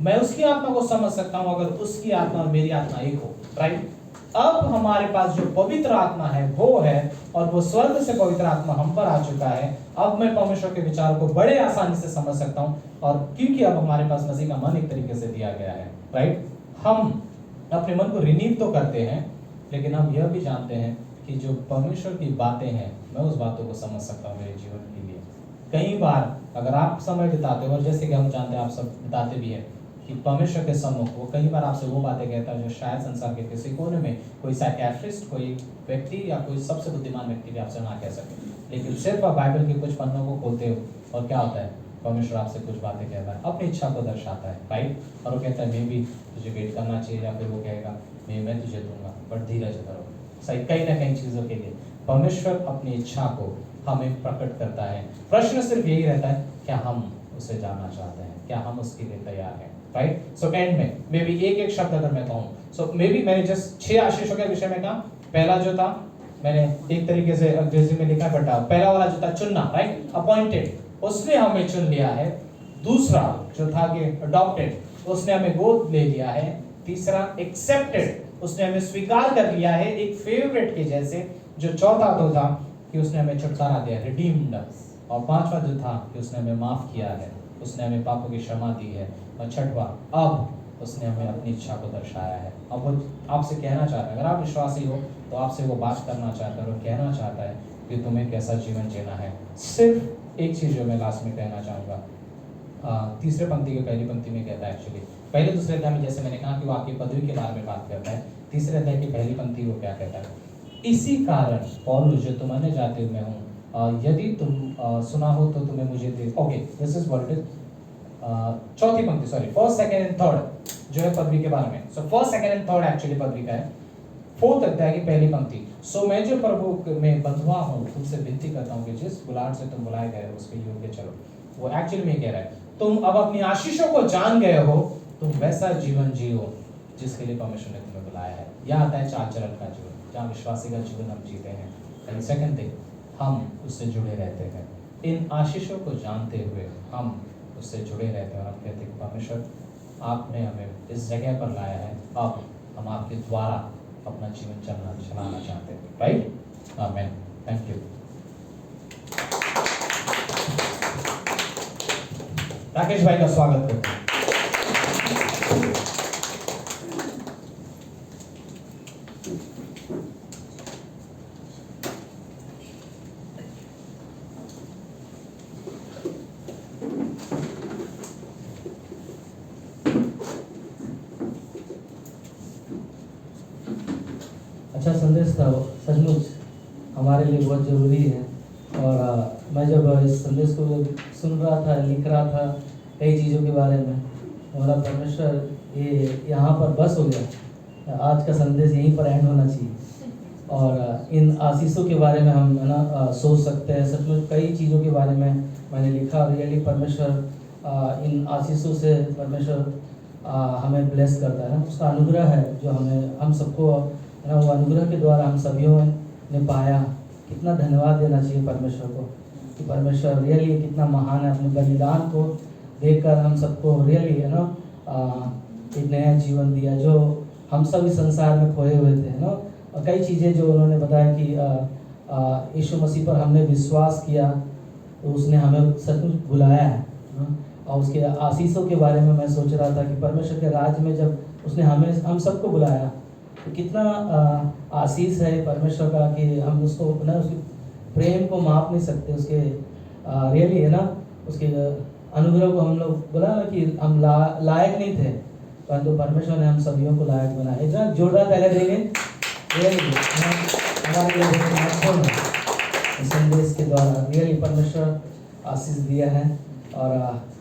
मैं उसकी आत्मा को समझ सकता हूं अगर उसकी आत्मा और मेरी आत्मा एक हो, राइट? अब हमारे पास जो पवित्र आत्मा है वो है, और वो स्वर्ग से पवित्र आत्मा हम पर आ चुका है। अब मैं परमेश्वर के विचारों को बड़े आसानी से समझ सकता हूँ, और क्योंकि अब हमारे पास मसीह का मन एक तरीके से दिया गया है, राइट। हम अपने मन को रिनीव तो करते हैं, लेकिन हम यह भी जानते हैं कि जो परमेश्वर की बातें हैं मैं उस बातों को समझ सकता हूँ मेरे जीवन के लिए। कई बार अगर आप समय बिताते हो, और जैसे कि हम जानते हैं आप सब बिताते भी हैं, कि परमेश्वर के सम्मुख वो कई बार आपसे वो बातें कहता है जो शायद संसार के किसी कोने में कोई साइकियाट्रिस्ट, कोई व्यक्ति या कोई सबसे बुद्धिमान व्यक्ति भी आपसे ना कह सके। लेकिन सिर्फ आप बाइबल के कुछ पन्नों को खोलते हो और क्या होता है, परमेश्वर आपसे कुछ बातें कहता है, अपनी इच्छा को दर्शाता है, राइट। और वो कहता है मैं भी तुझे वेट करना चाहिए, या फिर वो कहेगा मैं तुझे दूंगा, बट धीरज करो। सही, कहीं ना कहीं चीज़ों के लिए परमेश्वर अपनी इच्छा को हमें प्रकट करता है। प्रश्न सिर्फ यही रहता है, क्या हम उसे जानना चाहते हैं, क्या हम उसके लिए तैयार हैं, राइट। सो एंड में मे बी एक शब्द अगर मैं कहूँ, सो मे बी मैंने जस्ट 6 आशीषों के विषय में कहा। पहला जो था मैंने एक तरीके से अंग्रेजी में लिखा, बट पहला वाला जो था चुनना, राइट, अपॉइंटेड, उसने हमें चुन लिया है। दूसरा जो था कि अडॉप्टेड, उसने हमें गोद ले लिया है। तीसरा एक्सेप्टेड, उसने हमें स्वीकार कर लिया है एक फेवरेट के जैसे। जो चौथा तो था कि उसने हमें छुटकारा दिया, रिडीम्ड। और पांचवा जो था कि उसने हमें माफ किया है, उसने हमें पापों की क्षमा दी है। और छठवा, अब उसने हमें अपनी इच्छा को दर्शाया है। अब वो आपसे कहना चाहता है, अगर आप विश्वासी हो तो आपसे वो बात करना चाहता है और कहना चाहता है कि तुम्हें कैसा जीवन जीना है। सिर्फ एक चीज़ जो मैं लास्ट में कहना चाहूँगा, तीसरे पंक्ति के पहली पंक्ति में कहता है, एक्चुअली पहले दूसरे अध्याय में जैसे मैंने कहा कि वो आपकी पदवी के बारे में बात करता है, तीसरे अध्याय की पहली पंक्ति वो क्या कहता है, इसी कारण पौलुस जो तुम अन्य जातियों में हूँ, यदि तुम सुना हो तो तुम्हें मुझे दे। Okay, this is what it is. चौथी पंक्ति, sorry, first second and third जो है पदवी के बारे में। So first second and third actually पदवी का है। फोर्थ अध्याय की पहली पंक्ति, सो मैं जो प्रभु में बंधुआ हूँ तुमसे विनती करता हूँ कि जिस बुलाहट से तुम बुलाए गए हो उसके योग्य चलो। वो एक्चुअली में कह रहा है तुम अब अपनी आशीषों को जान गए हो, तुम वैसा जीवन जियो जिसके लिए परमेश्वर ने तुम्हें बुलाया है। यह आता है 4 चरण का जीवन, जहाँ विश्वासी का जीवन हम जीते हैं। एंड सेकंड थिंग, हम उससे जुड़े रहते हैं। इन आशीषों को जानते हुए हम उससे जुड़े रहते हैं और हम कहते हैं परमेश्वर आपने हमें इस जगह पर लाया है, अब हम आपके द्वारा अपना जीवन चलाना चाहते हैं, राइट। आमीन, थैंक यू। राकेश भाई का स्वागत करते हैं। अच्छा संदेश था, सचमुच हमारे लिए बहुत ज़रूरी है। और मैं जब इस संदेश को सुन रहा था, लिख रहा था कई चीज़ों के बारे में, हमारा परमेश्वर ये यहाँ पर बस हो गया। आज का संदेश यहीं पर एंड होना चाहिए और इन आशीषों के बारे में हम है ना सोच सकते हैं। सचमुच कई चीज़ों के बारे में मैंने लिखा। रियली परमेश्वर इन आशीषों से परमेश्वर हमें ब्लेस करता है ना, उसका अनुग्रह है जो हमें हम सबको है ना, वो अनुग्रह के द्वारा हम सभियों ने पाया। कितना धन्यवाद देना चाहिए परमेश्वर को कि परमेश्वर रियली कितना महान है। अपने बलिदान को देखकर हम सबको रियली है ना एक नया जीवन दिया, जो हम सब इस संसार में खोए हुए थे ना। और कई चीज़ें जो उन्होंने बताया कि यीशु मसीह पर हमने विश्वास किया तो उसने हमें सचमुच बुलाया है ना। और उसके आशीषों के बारे में मैं सोच रहा था कि परमेश्वर के राज्य में जब उसने हम सबको बुलाया तो कितना आशीष है परमेश्वर का कि हम उसको ना उसके प्रेम को माप नहीं सकते। उसके रियली है ना उसके अनुग्रह को हम लोग बोला ना कि हम लायक नहीं थे, परंतु परमेश्वर ने हम सभियों को लायक बनाया। इतना जोरदार ताली देंगे रियली हमारे लिए बहुत महत्वपूर्ण है। संदेश के द्वारा रियली परमेश्वर आशीष दिया है। और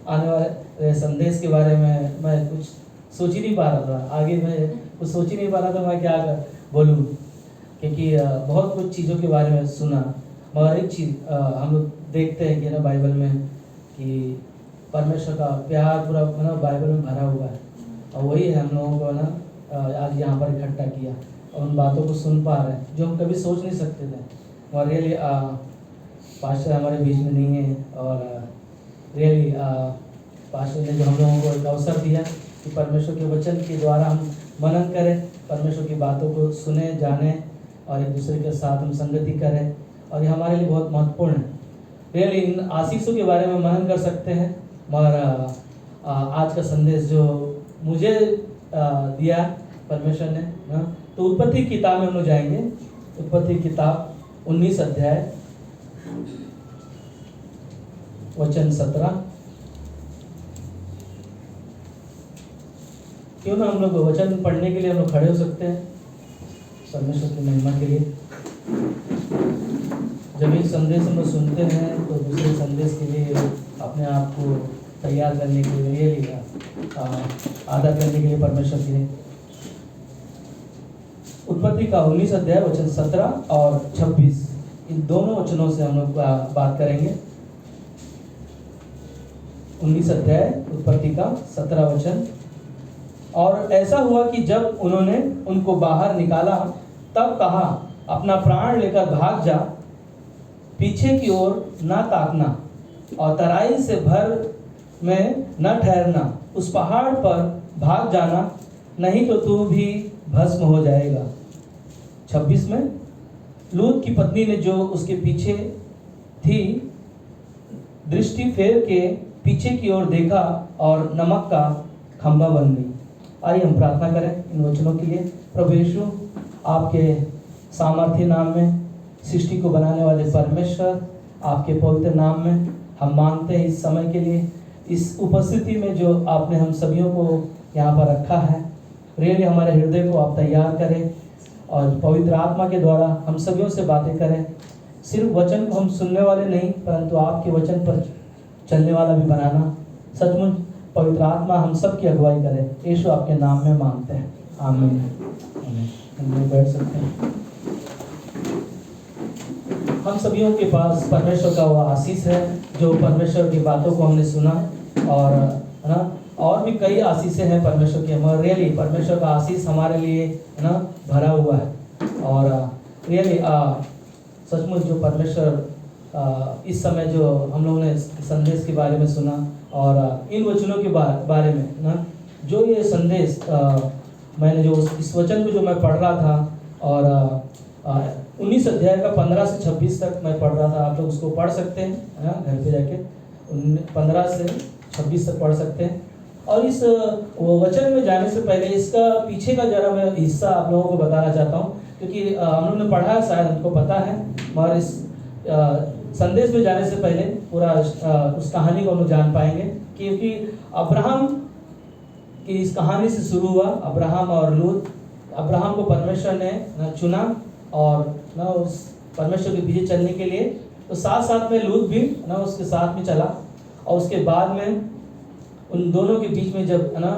आने वाले संदेश के बारे में मैं कुछ सोच ही नहीं पा रहा था, आगे मैं कुछ सोच ही नहीं पा रहा था मैं क्या बोलूँ, क्योंकि बहुत कुछ चीज़ों के बारे में सुना। मगर एक चीज़ हम लोग देखते हैं कि ना बाइबल में कि परमेश्वर का प्यार पूरा ना बाइबल में भरा हुआ है, और वही है हम लोगों को ना आज यहाँ पर इकट्ठा किया और उन बातों को सुन पा रहे हैं जो हम कभी सोच नहीं सकते थे। और रियली पास्टर हमारे बीच में नहीं है, और रियली पास्टर ने जो हम लोगों को एक अवसर दिया कि परमेश्वर के वचन के द्वारा हम मनन करें, परमेश्वर की बातों को सुने, जाने और एक दूसरे के साथ हम संगति करें, और ये हमारे लिए बहुत महत्वपूर्ण है। रियली इन आशीषों के बारे में मनन कर सकते हैं। मगर आज का संदेश जो मुझे दिया परमेश्वर ने ना, तो उत्पत्ति किताब में हम लोग जाएंगे। उत्पत्ति किताब 19 अध्याय वचन 17। क्यों ना हम लोग वचन पढ़ने के लिए हम लोग खड़े हो सकते हैं परमेश्वर की महिमा के लिए। जब एक संदेश हम लोग सुनते हैं तो दूसरे संदेश के लिए अपने आप को तैयार करने के लिए, आदर करने के लिए परमेश्वर के लिए। उत्पत्ति का 19 अध्याय वचन 17 और 26, इन दोनों वचनों से हम लोग बात करेंगे। 19 अध्याय उत्पत्ति का 17 वचन। और ऐसा हुआ कि जब उन्होंने उनको बाहर निकाला तब कहा, अपना प्राण लेकर भाग जा, पीछे की ओर न ताकना और तराई से भर में न ठहरना, उस पहाड़ पर भाग जाना, नहीं तो तू भी भस्म हो जाएगा। 26 में, लूत की पत्नी ने जो उसके पीछे थी दृष्टि फेर के पीछे की ओर देखा और नमक का खंभा बन गई। आइए हम प्रार्थना करें इन वचनों के लिए। प्रभु यीशु, आपके सामर्थ्य नाम में, सृष्टि को बनाने वाले परमेश्वर, आपके पवित्र नाम में हम मांगते हैं इस समय के लिए, इस उपस्थिति में जो आपने हम सभियों को यहाँ पर रखा है। रियली हमारे हृदय को आप तैयार करें और पवित्र आत्मा के द्वारा हम सभियों से बातें करें। सिर्फ वचन को हम सुनने वाले नहीं, परंतु आपके वचन पर चलने वाला भी बनाना। सचमुच पवित्र आत्मा हम सब की अगुवाई करे। यीशु आपके नाम में मांगते हैं, आमीन। हम बैठ सकते हैं। हम सभियों के पास परमेश्वर का वह आशीष है जो परमेश्वर की बातों को हमने सुना, और है ना, और भी कई आशीषें हैं परमेश्वर की। मगर रियली परमेश्वर का आशीष हमारे लिए है ना भरा हुआ है। और रियली सचमुच जो परमेश्वर इस समय जो हम लोगों ने संदेश के बारे में सुना, और इन वचनों के बारे में ना, जो ये संदेश मैंने जो इस वचन को जो मैं पढ़ रहा था, और 19 अध्याय का 15 से 26 तक मैं पढ़ रहा था। आप लोग उसको पढ़ सकते हैं घर पे जाके, 15 से 26 तक पढ़ सकते हैं। और इस वचन में जाने से पहले इसका पीछे का जरा मैं हिस्सा आप लोगों को बताना चाहता हूँ, क्योंकि हम लोगों ने पढ़ा है, शायद हमको पता है, मगर इस संदेश में जाने से पहले पूरा उस कहानी को हम लोग जान पाएंगे। क्योंकि अब्राहम की इस कहानी से शुरू हुआ। अब्राहम और लूत, अब्राहम को परमेश्वर ने चुना और ना उस परमेश्वर के पीछे चलने के लिए, तो साथ साथ में लूत भी ना उसके साथ में चला। और उसके बाद में उन दोनों के बीच में जब ना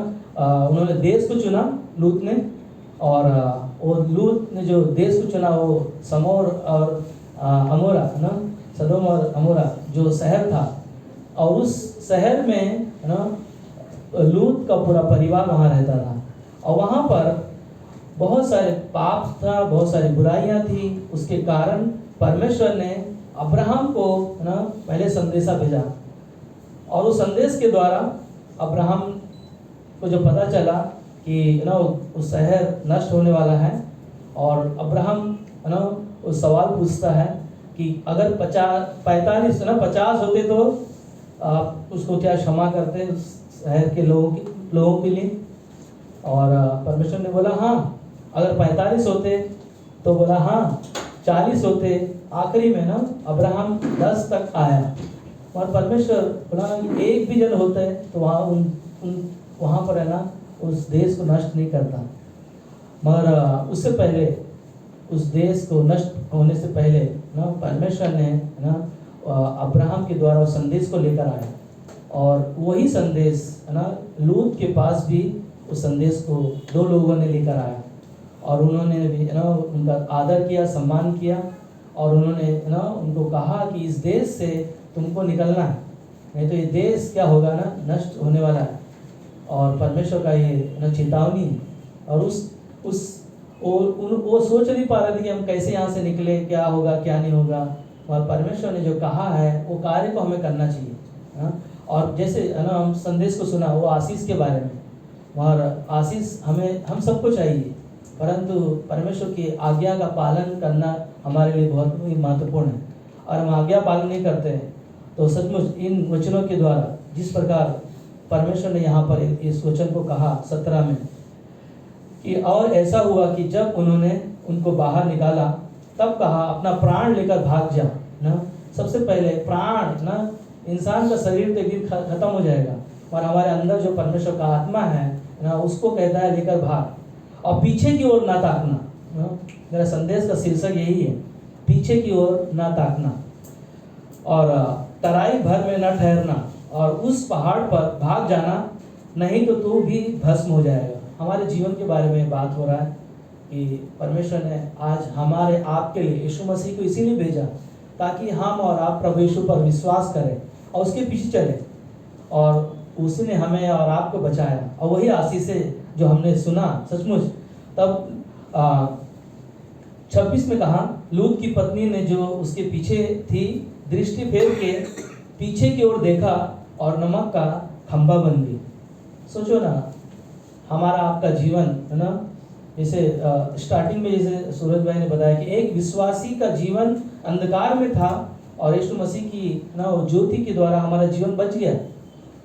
उन्होंने देश को चुना लूत ने, और वो लूत ने जो देश को चुना वो समोर और अमोरा ना, सदोम और अमोरा जो शहर था, और उस शहर में ना लूत का पूरा परिवार वहाँ रहता था। और वहाँ पर बहुत सारे पाप था, बहुत सारी बुराइयां थी। उसके कारण परमेश्वर ने अब्राहम को ना पहले संदेशा भेजा, और उस संदेश के द्वारा अब्राहम को जो पता चला कि ना उस शहर नष्ट होने वाला है, और अब्राहम ना उस सवाल पूछता है कि अगर 50 होते तो आप उसको क्या क्षमा करते शहर के लोगों के लिए। और परमेश्वर ने बोला हाँ। अगर 45 होते तो बोला हाँ। 40 होते। आखिरी में ना अब्राहम 10 तक आया, और परमेश्वर बोला एक भी जन होता है तो वहाँ पर है ना उस देश को नष्ट नहीं करता। मगर उससे पहले, उस देश को नष्ट होने से पहले ना परमेश्वर ने ना अब्राहम के द्वारा उस संदेश को लेकर आया, और वही संदेश है ना लूत के पास भी उस संदेश को 2 लोगों ने लेकर आया, और उन्होंने भी ना उनका आदर किया, सम्मान किया, और उन्होंने ना उनको कहा कि इस देश से तुमको निकलना है, नहीं तो ये देश क्या होगा ना नष्ट होने वाला है। और परमेश्वर का ये ना चेतावनी है। और वो सोच नहीं पा रहे थे कि हम कैसे यहाँ से निकले, क्या होगा क्या नहीं होगा। और परमेश्वर ने जो कहा है वो कार्य को हमें करना चाहिए। और जैसे है ना हम संदेश को सुना वो आशीष के बारे में, और आशीष हमें हम सबको चाहिए, परंतु परमेश्वर की आज्ञा का पालन करना हमारे लिए बहुत ही महत्वपूर्ण है। और हम आज्ञा पालन नहीं करते हैं तो सचमुच इन वचनों के द्वारा जिस प्रकार परमेश्वर ने यहाँ पर इस वचन को कहा 17 में कि और ऐसा हुआ कि जब उन्होंने उनको बाहर निकाला तब कहा अपना प्राण लेकर भाग जा ना। सबसे पहले प्राण ना, इंसान का शरीर तो एक दिन खत्म हो जाएगा, और हमारे अंदर जो परमेश्वर का आत्मा है ना, उसको कहता है लेकर भाग और पीछे की ओर ना ताकना ना। मेरा संदेश का शीर्षक यही है, पीछे की ओर ना ताकना और तराई भर में न ठहरना और उस पहाड़ पर भाग जाना, नहीं तो तू भी भस्म हो जाएगा। हमारे जीवन के बारे में बात हो रहा है कि परमेश्वर ने आज हमारे आपके लिए यीशु मसीह को इसीलिए भेजा ताकि हम और आप प्रभु यीशु पर विश्वास करें और उसके पीछे चले, और उसी ने हमें और आपको बचाया। और वही आशीषें जो हमने सुना सचमुच, तब 26 में कहा लूत की पत्नी ने जो उसके पीछे थी दृष्टि फेर के पीछे की ओर देखा और नमक का खंभा बन गई। सोचो ना, हमारा आपका जीवन है ना, जैसे स्टार्टिंग में जैसे सूरज भाई ने बताया कि एक विश्वासी का जीवन अंधकार में था और यीशु मसीह की ना वो ज्योति के द्वारा हमारा जीवन बच गया,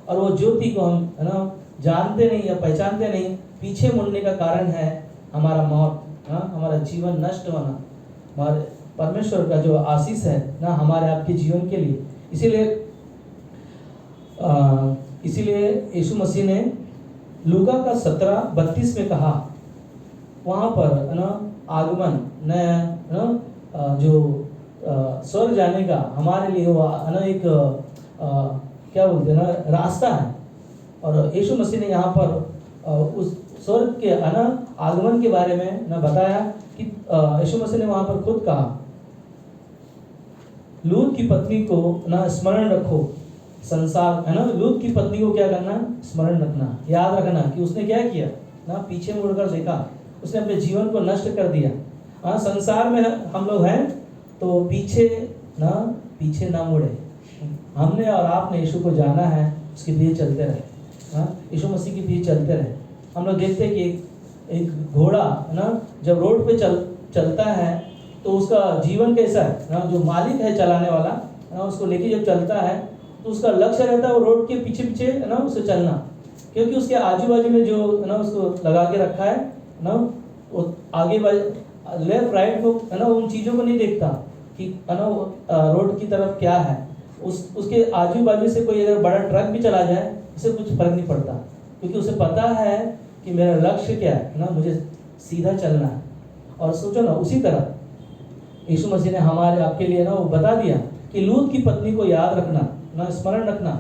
और वो ज्योति को हम है ना जानते नहीं या पहचानते नहीं। पीछे मुड़ने का कारण है हमारा मौत, हमारा जीवन नष्ट होना। हमारे परमेश्वर का जो आशीष है ना हमारे आपके जीवन के लिए, इसीलिए यीशु मसीह ने लूका का 17:32 में कहा, वहाँ पर है ना आगमन न जो स्वर्ग जाने का हमारे लिए वो है ना एक क्या बोलते हैं ना रास्ता है। और यीशु मसीह ने यहाँ पर उस स्वर्ग के है ना आगमन के बारे में ना बताया कि यीशु मसीह ने वहाँ पर खुद कहा लूत की पत्नी को ना स्मरण रखो, संसार है ना, लूत की पत्नी को क्या करना, स्मरण रखना, याद रखना कि उसने क्या किया ना, पीछे मुड़कर देखा, उसने अपने जीवन को नष्ट कर दिया। हाँ, संसार में हम लोग हैं तो पीछे ना मुड़े। हमने और आपने यीशु को जाना है, उसके पीछे चलते रहे। हाँ, यीशु मसीह के पीछे चलते रहे। हम लोग देखते हैं कि एक घोड़ा है ना जब रोड पे चलता है तो उसका जीवन कैसा है ना, जो मालिक है चलाने वाला ना, उसको लेके जब चलता है तो उसका लक्ष्य रहता है वो रोड के पीछे पीछे है ना उसे चलना, क्योंकि उसके आजू बाजू में जो है ना उसको लगा के रखा है ना, वो आगे लेफ्ट राइट को है ना उन चीज़ों को नहीं देखता कि है ना रोड की तरफ क्या है। उसके आजू बाजू से कोई अगर बड़ा ट्रक भी चला जाए उसे कुछ फर्क नहीं पड़ता, क्योंकि उसे पता है कि मेरा लक्ष्य क्या है ना, मुझे सीधा चलना है। और सोचो ना, उसी तरह यीशु मसीह ने हमारे आपके लिए ना वो बता दिया कि लूत की पत्नी को याद रखना ना, स्मरण रखना,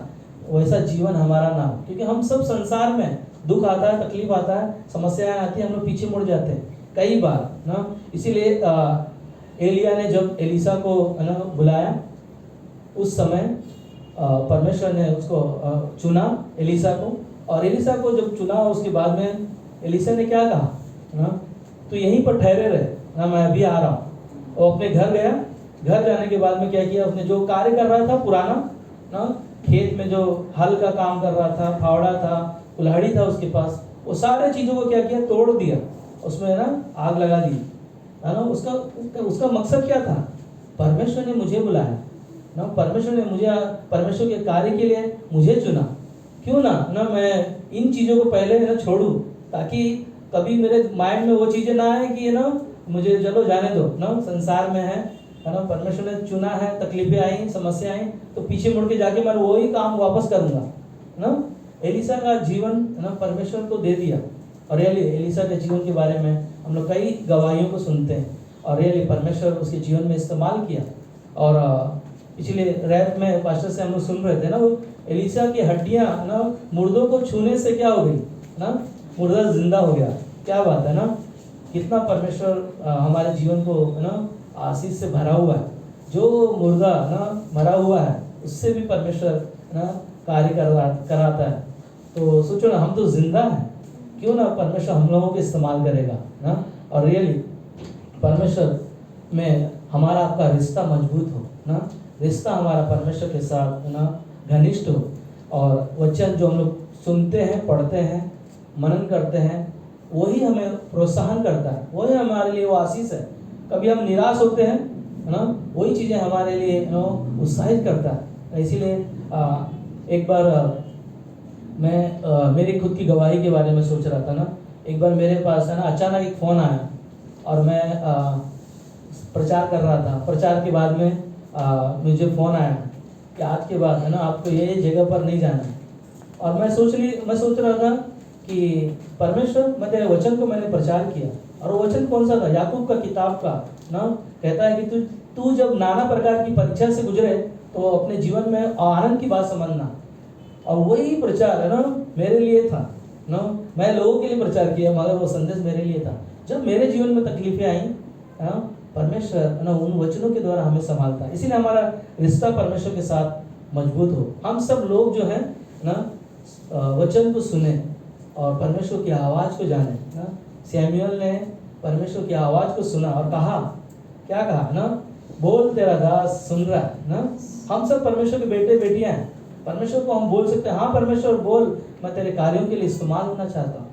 वैसा जीवन हमारा ना हो। क्योंकि हम सब संसार में दुख आता है, तकलीफ आता है, समस्याएं आती है, हम लोग पीछे मुड़ जाते हैं कई बार ना। इसीलिए एलिया ने जब एलिसा को ना बुलाया, उस समय परमेश्वर ने उसको चुना एलिसा को, और एलिसा को जब चुना उसके बाद में एलिसा ने क्या कहा ना, तो यहीं पर ठहरे रहे ना, मैं अभी आ रहा हूँ। वो अपने घर गया, घर जाने के बाद में क्या किया, उसने जो कार्य कर रहा था पुराना ना, खेत में जो हल का काम कर रहा था, फावड़ा था, कुल्हाड़ी था उसके पास, वो सारे चीज़ों को क्या किया, तोड़ दिया, उसमें ना आग लगा दी है ना। उसका मकसद क्या था, परमेश्वर ने मुझे बुलाया ना, परमेश्वर ने मुझे परमेश्वर के कार्य के लिए मुझे चुना, क्यों ना मैं इन चीज़ों को पहले ना छोड़ूं, ताकि कभी मेरे माइंड में वो चीज़ें ना आए कि ये ना मुझे चलो जाने दो ना, संसार में है ना, परमेश्वर ने चुना है, तकलीफें आई, समस्या आई, तो पीछे मुड़ के जाके मैं वही काम वापस करूँगा ना। एलिसा का जीवन ना परमेश्वर को दे दिया, और रियली एलिसा के जीवन के बारे में हम लोग कई गवाहियों को सुनते हैं, और रियली परमेश्वर उसके जीवन में इस्तेमाल किया। और पिछले रैत में पास्टर से हम लोग सुन रहे थे ना, वो एलिसा की हड्डियाँ ना मुर्दों को छूने से क्या हो गई ना, मुर्दा जिंदा हो गया। क्या बात है ना, कितना परमेश्वर हमारे जीवन को ना आशीष से भरा हुआ है। जो मुर्दा ना मरा हुआ है उससे भी परमेश्वर ना कार्य कराता है। तो सोचो ना, हम तो जिंदा हैं, क्यों ना परमेश्वर हम लोगों को इस्तेमाल करेगा ना। और रियली परमेश्वर में हमारा आपका रिश्ता मजबूत हो ना, रिश्ता हमारा परमेश्वर के साथ ना घनिष्ठ हो, और वचन जो हम लोग सुनते हैं, पढ़ते हैं, मनन करते हैं, वही हमें प्रोत्साहन करता है, वही हमारे लिए वो आशीष है। कभी हम निराश होते हैं, है ना, वही चीज़ें हमारे लिए उत्साहित करता है। इसीलिए एक बार मैं मेरी खुद की गवाही के बारे में सोच रहा था ना। एक बार मेरे पास है ना अचानक एक फ़ोन आया और मैं प्रचार कर रहा था। प्रचार के बाद में मुझे फ़ोन आया कि आज के बाद है ना आपको ये जगह पर नहीं जाना है। और मैं सोच रहा था कि परमेश्वर, मैं तेरे वचन को मैंने प्रचार किया, और वो वचन कौन सा था? याकूब का किताब का ना कहता है कि तू जब नाना प्रकार की परीक्षा से गुजरे तो अपने जीवन में आनंद की बात समझना। और वही प्रचार है ना मेरे लिए था ना, मैं लोगों के लिए प्रचार किया, मगर वो संदेश मेरे लिए था। जब मेरे जीवन में तकलीफें आई, परमेश्वर ना उन वचनों के द्वारा हमें संभालता है। इसीलिए हमारा रिश्ता परमेश्वर के साथ मजबूत हो। हम सब लोग जो है ना वचन को सुने और परमेश्वर की आवाज़ को जाने ना। सैमुएल ने परमेश्वर की आवाज़ को सुना और कहा, क्या कहा ना, बोल तेरा दास सुन रहा है ना। हम सब परमेश्वर के बेटे बेटियां हैं। परमेश्वर को हम बोल सकते हैं, हाँ परमेश्वर बोल, मैं तेरे कार्यों के लिए इस्तेमाल होना चाहता हूँ।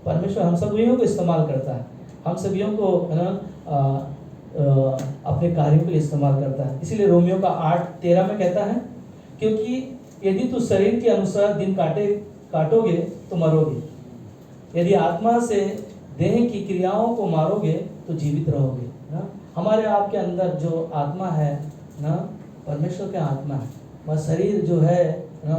परमेश्वर हम सभी को इस्तेमाल करता है, हम सभी को है ना अपने कार्यों के लिए इस्तेमाल करता है। इसीलिए रोमियो का 8:13 में कहता है, क्योंकि यदि तू शरीर के अनुसार दिन काटोगे तो मरोगे, यदि आत्मा से देह की क्रियाओं को मारोगे तो जीवित रहोगे ना। हमारे आपके अंदर जो आत्मा है ना, परमेश्वर का आत्मा है। वह शरीर जो है ना,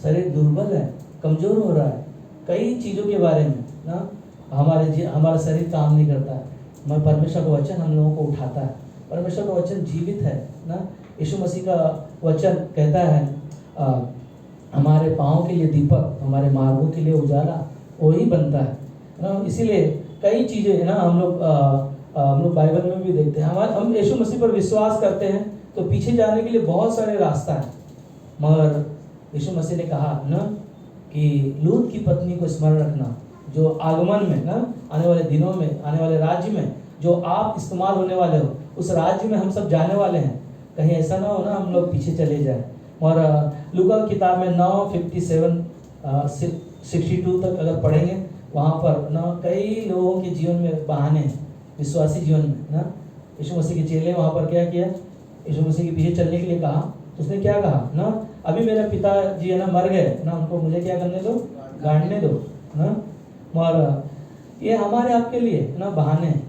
शरीर दुर्बल है, कमज़ोर हो रहा है कई चीज़ों के बारे में ना। हमारा शरीर काम नहीं करता है, मैं परमेश्वर का वचन हम लोगों को उठाता है। परमेश्वर का वचन जीवित है ना। यीशु मसीह का वचन कहता है हमारे पाँव के लिए दीपक, हमारे मार्गों के लिए उजाला वही बनता है ना। इसीलिए कई चीज़ें है ना हम लोग बाइबल में भी देखते हैं। हम यीशु मसीह पर विश्वास करते हैं तो पीछे जाने के लिए बहुत सारे रास्ता है, मगर यीशु मसीह ने कहा ना कि लूत की पत्नी को स्मरण रखना, जो आगमन में ना आने वाले दिनों में, आने वाले राज्य में जो आप इस्तेमाल होने वाले हो, उस राज्य में हम सब जाने वाले हैं। कहीं ऐसा ना हो ना हम लोग पीछे चले जाए। और लूका की किताब में 9:57-62 तक अगर पढ़ेंगे, वहाँ पर ना कई लोगों के जीवन में बहाने हैं, विश्वासी जीवन में ना। यीशु मसीह के चेले वहाँ पर क्या किया, यीशु मसीह के पीछे चलने के लिए कहा, तो उसने क्या कहा ना, अभी मेरे पिताजी है ना मर गए ना, उनको मुझे क्या करने दो, गाड़ने दो ना। और ये हमारे आपके लिए ना बहाने हैं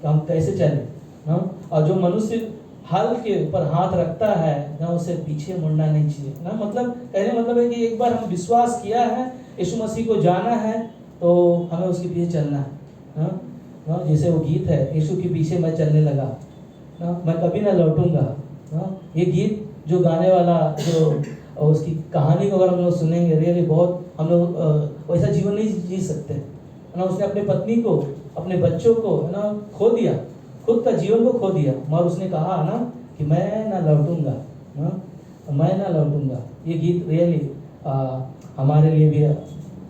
कि हम कैसे चले ना। और जो मनुष्य हल के ऊपर हाथ रखता है ना, उसे पीछे मुड़ना नहीं चाहिए ना। मतलब कहने मतलब है कि एक बार हम विश्वास किया है, यीशु मसीह को जाना है, तो हमें उसके पीछे चलना है ना। जैसे वो गीत है, यीशु के पीछे मैं चलने लगा ना, मैं कभी ना लौटूंगा ना। ये गीत जो गाने वाला जो उसकी कहानी को अगर हम लोग सुनेंगे, रियली बहुत हम लोग वैसा जीवन नहीं जी सकते है ना। उसने अपने पत्नी को, अपने बच्चों को है ना खो दिया, खुद का जीवन को खो दिया, मगर उसने कहा ना कि मैं ना लौटूंगा ना, मैं ना लौटूंगा। ये गीत रियली हमारे लिए भी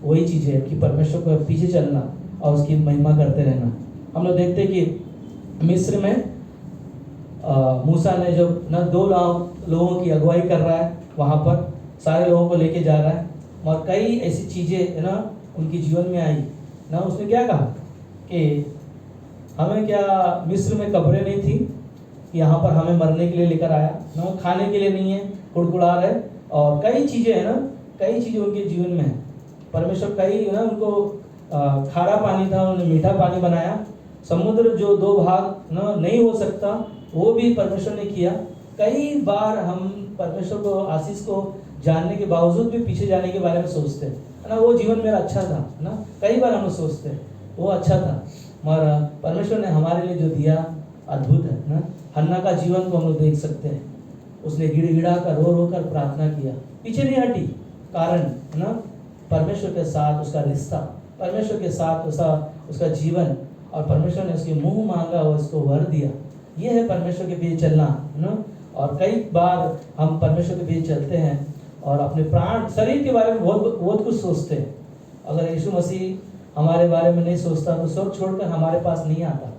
वही चीज़ है कि परमेश्वर को पीछे चलना और उसकी महिमा करते रहना। हम लोग देखते कि मिस्र में मूसा ने जब ना 2 लोगों की अगुवाई कर रहा है, वहाँ पर सारे लोगों को लेके जा रहा है, और कई ऐसी चीज़ें है ना उनके जीवन में आई ना। उसने क्या कहा कि हमें क्या मिस्र में कब्रें नहीं थी, यहाँ पर हमें मरने के लिए लेकर आया ना, खाने के लिए नहीं है, कुड़कुड़ा रहे। और कई चीज़ें है ना, कई चीज़ें उनके जीवन में है। परमेश्वर कई ना उनको खारा पानी था, उन्होंने मीठा पानी बनाया। समुद्र जो 2 भाग ना नहीं हो सकता, वो भी परमेश्वर ने किया। कई बार हम परमेश्वर को, आशीष को जानने के बावजूद भी पीछे जाने के बारे में सोचते हैं है ना। वो जीवन मेरा अच्छा था ना, कई बार हम सोचते हैं वो अच्छा था, मगर परमेश्वर ने हमारे लिए जो दिया अद्भुत है ना। हन्ना का जीवन को हम लोग देख सकते हैं, उसने गिड़गिड़ा कर रो कर प्रार्थना किया, पीछे नहीं हटी। कारण है ना परमेश्वर के साथ उसका रिश्ता, परमेश्वर के साथ उसका जीवन, और परमेश्वर ने उसके मुंह मांगा और उसको वर दिया। ये है परमेश्वर के पीछे चलना है ना। और कई बार हम परमेश्वर के पीछे चलते हैं और अपने प्राण शरीर के बारे में बहुत कुछ सोचते हैं। अगर यीशु मसीह हमारे बारे में नहीं सोचता तो स्वर्ग छोड़कर हमारे पास नहीं आता।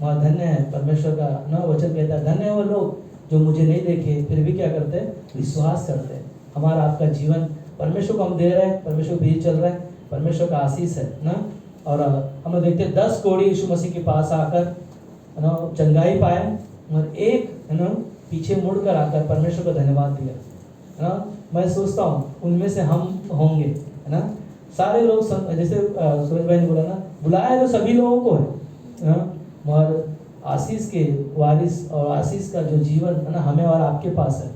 वहाँ धन्य है, परमेश्वर का ना वचन कहता है, धन्य है वो लोग जो मुझे नहीं देखे फिर भी क्या करते हैं, विश्वास करते हैं। हमारा आपका जीवन परमेश्वर को हम दे रहे हैं, परमेश्वर भी चल रहा है, परमेश्वर का आशीष है ना। और हम लोग देखते हैं 10 कोढ़ी यीशु मसीह के पास आकर है ना चंगाई पाए, और एक है ना पीछे मुड़कर आकर परमेश्वर को धन्यवाद दिया है ना। मैं सोचता हूँ उनमें से हम होंगे है ना। सारे लोग जैसे सूरज भाई ने बोला ना, बुलाया तो सभी लोगों को है ना, मगर आशीष के वारिस और आशीष का जो जीवन है ना हमें और आपके पास है,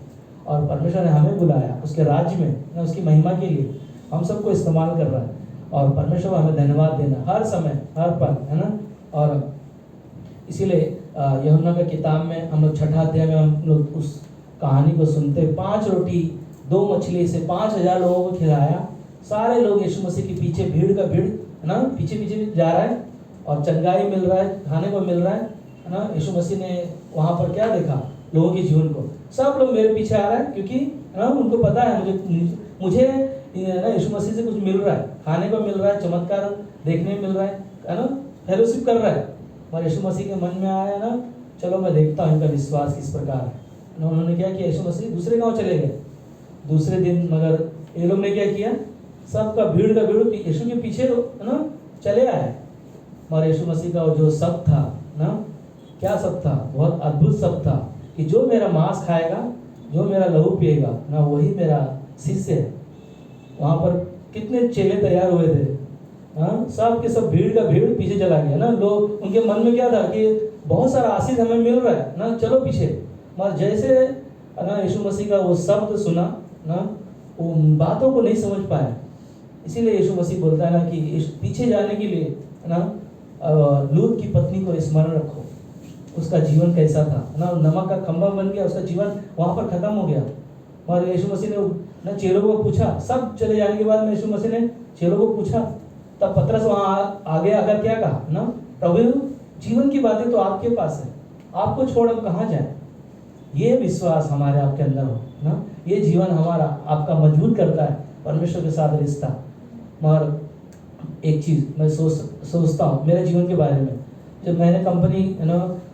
और परमेश्वर ने हमें बुलाया उसके राज्य में ना, उसकी महिमा के लिए हम सबको इस्तेमाल कर रहा है। और परमेश्वर को हमें धन्यवाद देना हर समय हर पल है ना। और इसीलिए यूहन्ना का किताब में हम लोग 6 अध्याय में हम लोग उस कहानी को सुनते, 5 रोटी 2 मछली से 5000 लोगों को खिलाया। सारे लोग यीशु मसीह के पीछे, भीड़ का भीड़ है ना, पीछे पीछे जा रहा है और चंगाई मिल रहा है, खाने को मिल रहा है ना। यीशु मसीह ने वहाँ पर क्या देखा, लोगों के जीवन को, सब लोग मेरे पीछे आ रहा है, क्योंकि है ना उनको पता है मुझे ना यीशु मसीह से कुछ मिल रहा है, खाने को मिल रहा है, चमत्कार देखने में मिल रहा है ना, फेलोशिप कर रहा है। और यीशु मसीह के मन में आया ना, चलो मैं देखता हूँ इनका विश्वास किस प्रकार है। उन्होंने क्या किया, यीशु मसीह दूसरे गांव चले गए दूसरे दिन, मगर ये लोग ने क्या किया, सबका भीड़ का भीड़ यीशु के पीछे है ना चले आए। और यीशु मसीह का जो शब्द था ना, क्या शब्द था, बहुत अद्भुत शब्द था कि जो मेरा मांस खाएगा, जो मेरा लहू पिएगा ना, वही मेरा शिष्य है। वहाँ पर कितने चेले तैयार हुए थे, हाँ, सब के सब भीड़ का भीड़ पीछे चला गया ना। लोग उनके मन में क्या था कि बहुत सारा आशीष हमें मिल रहा है ना, चलो पीछे। मगर जैसे ना यीशु मसीह का वो शब्द सुना ना, वो बातों को नहीं समझ पाया। इसीलिए यीशु मसीह बोलता है ना कि पीछे जाने के लिए ना लूत की पत्नी को स्मरण रखो, उसका जीवन कैसा था ना, नमक का खंभा बन गया, उसका जीवन वहाँ पर खत्म हो गया। और यीशु मसीह ने ना चेलों को पूछा, सब चले जाने के बाद में यीशु मसीह ने चेलों को पूछा, तब पतरस वहाँ आगे आकर क्या कहा ना, प्रभु जीवन की बातें तो आपके पास है, आपको छोड़ हम कहाँ जाए। ये विश्वास हमारे आपके अंदर हो ना, ये जीवन हमारा आपका मजबूत करता है परमेश्वर के साथ रिश्ता। मगर एक चीज़ मैं सोचता हूँ मेरे जीवन के बारे में, जब मैंने कंपनी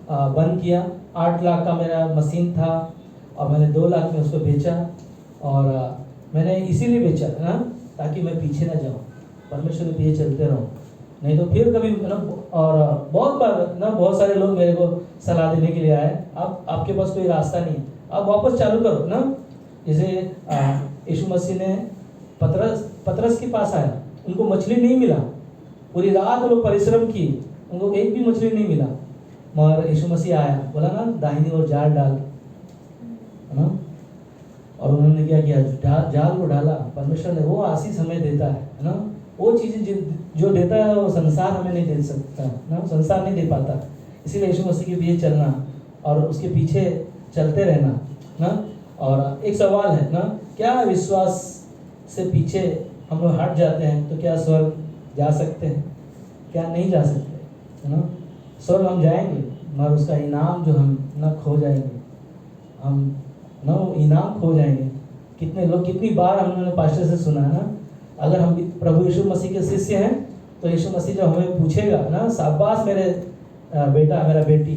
बंद किया, 8 लाख का मेरा मशीन था और मैंने 2 लाख में उसको बेचा। और मैंने इसीलिए बेचा ना ताकि मैं पीछे ना जाऊँ, परमेश्वर के पीछे चलते रहूँ, नहीं तो फिर कभी ना। और बहुत बार ना बहुत सारे लोग मेरे को सलाह देने के लिए आए, अब आपके पास कोई रास्ता नहीं है, अब वापस चालू करो ना। जैसे यीशु मसीह ने पतरस के पास आया, उनको मछली नहीं मिला, पूरी रात लोग परिश्रम की, उनको एक भी मछली नहीं मिला। मगर यीशु मसीह आया, बोला ना दाहिनी ओर जाल डाल है ना, और उन्होंने क्या किया, जाल को डाला। परमेश्वर ने वो आशीष हमें देता है ना, वो चीज़ें जो देता है वो संसार हमें नहीं दे सकता ना, संसार नहीं दे पाता। इसीलिए यीशु मसीह के पीछे चलना और उसके पीछे चलते रहना ना। और एक सवाल है ना, क्या विश्वास से पीछे हम लोग हट जाते हैं तो क्या स्वर्ग जा सकते हैं, क्या नहीं जा सकते है ना। स्वर्ग हम जाएंगे, मगर उसका इनाम जो हम ना खो जाएंगे, हम ना वो इनाम खो जाएंगे। कितने लोग, कितनी बार हमने पास्टर से सुना है ना, अगर हम प्रभु यीशु मसीह के शिष्य हैं तो यीशु मसीह जब हमें पूछेगा ना, शाबाश मेरे बेटा मेरा बेटी,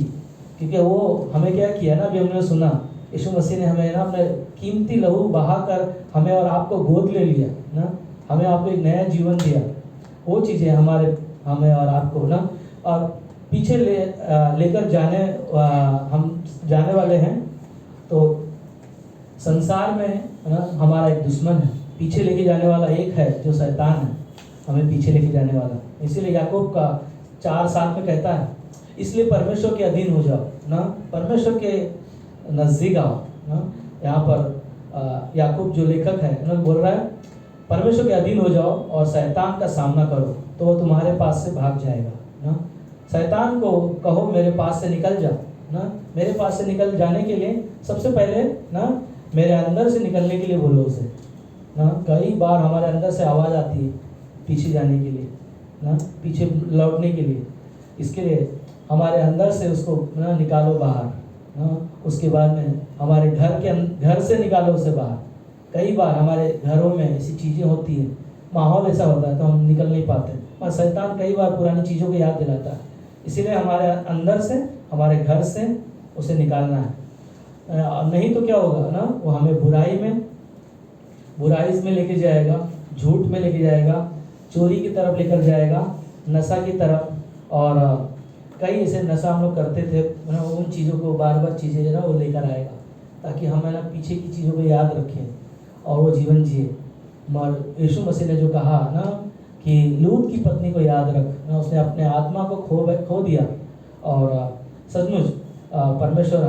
क्योंकि वो हमें क्या किया ना, अभी हमने सुना यीशु मसीह ने हमें ना अपने कीमती लहू बहा कर हमें और आपको गोद ले लिया ना, हमें आपको एक नया जीवन दिया। वो चीज़ें हमें और आपको ना और पीछे लेकर हम जाने वाले हैं। तो संसार में ना हमारा एक दुश्मन है, पीछे लेके जाने वाला एक है जो शैतान है, हमें पीछे लेके जाने वाला। इसीलिए याकूब का 4:7 में कहता है, इसलिए परमेश्वर के अधीन हो जाओ ना, परमेश्वर के नज़दीक आओ ना। यहाँ पर याकूब जो लेखक है ना बोल रहा है, परमेश्वर के अधीन हो जाओ और शैतान का सामना करो तो वो तुम्हारे पास से भाग जाएगा ना। शैतान को कहो मेरे पास से निकल जा ना, मेरे पास से निकल जाने के लिए सबसे पहले ना मेरे अंदर से निकलने के लिए बोलो उसे ना। कई बार हमारे अंदर से आवाज़ आती है पीछे जाने के लिए ना, पीछे लौटने के लिए। इसके लिए हमारे अंदर से उसको ना निकालो बाहर ना। उसके बाद में हमारे घर से निकालो उसे बाहर। कई बार हमारे घरों में ऐसी चीज़ें होती हैं, माहौल ऐसा होता है तो हम निकल नहीं पाते, और शैतान कई बार पुरानी चीज़ों को याद दिलाता है। इसीलिए हमारे अंदर से, हमारे घर से उसे निकालना है। नहीं तो क्या होगा ना, वो हमें बुराई में लेके जाएगा, झूठ में लेके जाएगा, चोरी की तरफ लेकर जाएगा, नशा की तरफ, और कई ऐसे नशा हम लोग करते थे ना, उन चीज़ों को बार बार चीज़ें जो ना वो लेकर आएगा, ताकि हम है ना पीछे की चीज़ों को याद रखें और वो जीवन जिए। मगर यीशु मसीह ने जो कहा ना कि लूत की पत्नी को याद रख ना, उसने अपने आत्मा को खो दिया। और सचमुच परमेश्वर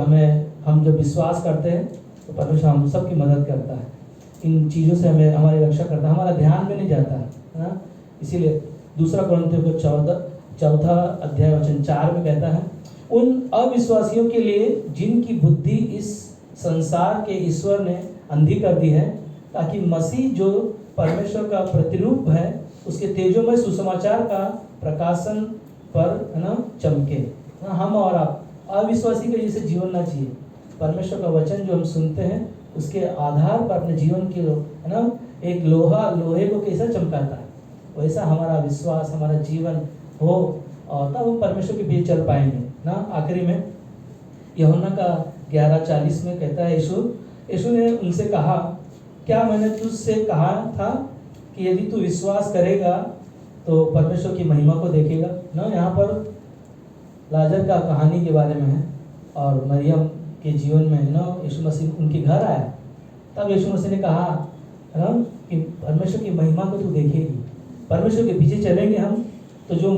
हम जब विश्वास करते हैं तो परमेश्वर हम सबकी मदद करता है, इन चीज़ों से हमें हमारी रक्षा करता है, हमारा ध्यान में नहीं जाता है ना। इसीलिए दूसरा कुरिन्थियों को चौथा अध्याय वचन 4 में कहता है, उन अविश्वासियों के लिए जिनकी बुद्धि इस संसार के ईश्वर ने अंधी कर दी है, ताकि मसीह जो परमेश्वर का प्रतिरूप है उसके तेजोमय सुसमाचार का प्रकाशन पर है ना चमके। हम और आप अविश्वासी के जैसे जीवन ना जिए, परमेश्वर का वचन जो हम सुनते हैं उसके आधार पर अपने जीवन के है ना, एक लोहे को कैसा चमकाता है वैसा हमारा विश्वास, हमारा जीवन हो, और तब हम परमेश्वर के बीच चल पाएंगे ना। आखिरी में यूहन्ना का 11:40 में कहता है, यीशु ने उनसे कहा, क्या मैंने तुझसे कहा था कि यदि तू विश्वास करेगा तो परमेश्वर की महिमा को देखेगा ना। यहाँ पर लाजर का कहानी के बारे में है, और मरियम के जीवन में ना यीशु मसीह उनके घर आया, तब यीशु मसीह ने कहा है ना कि परमेश्वर की महिमा को तू देखेगी। परमेश्वर के पीछे चलेंगे हम तो जो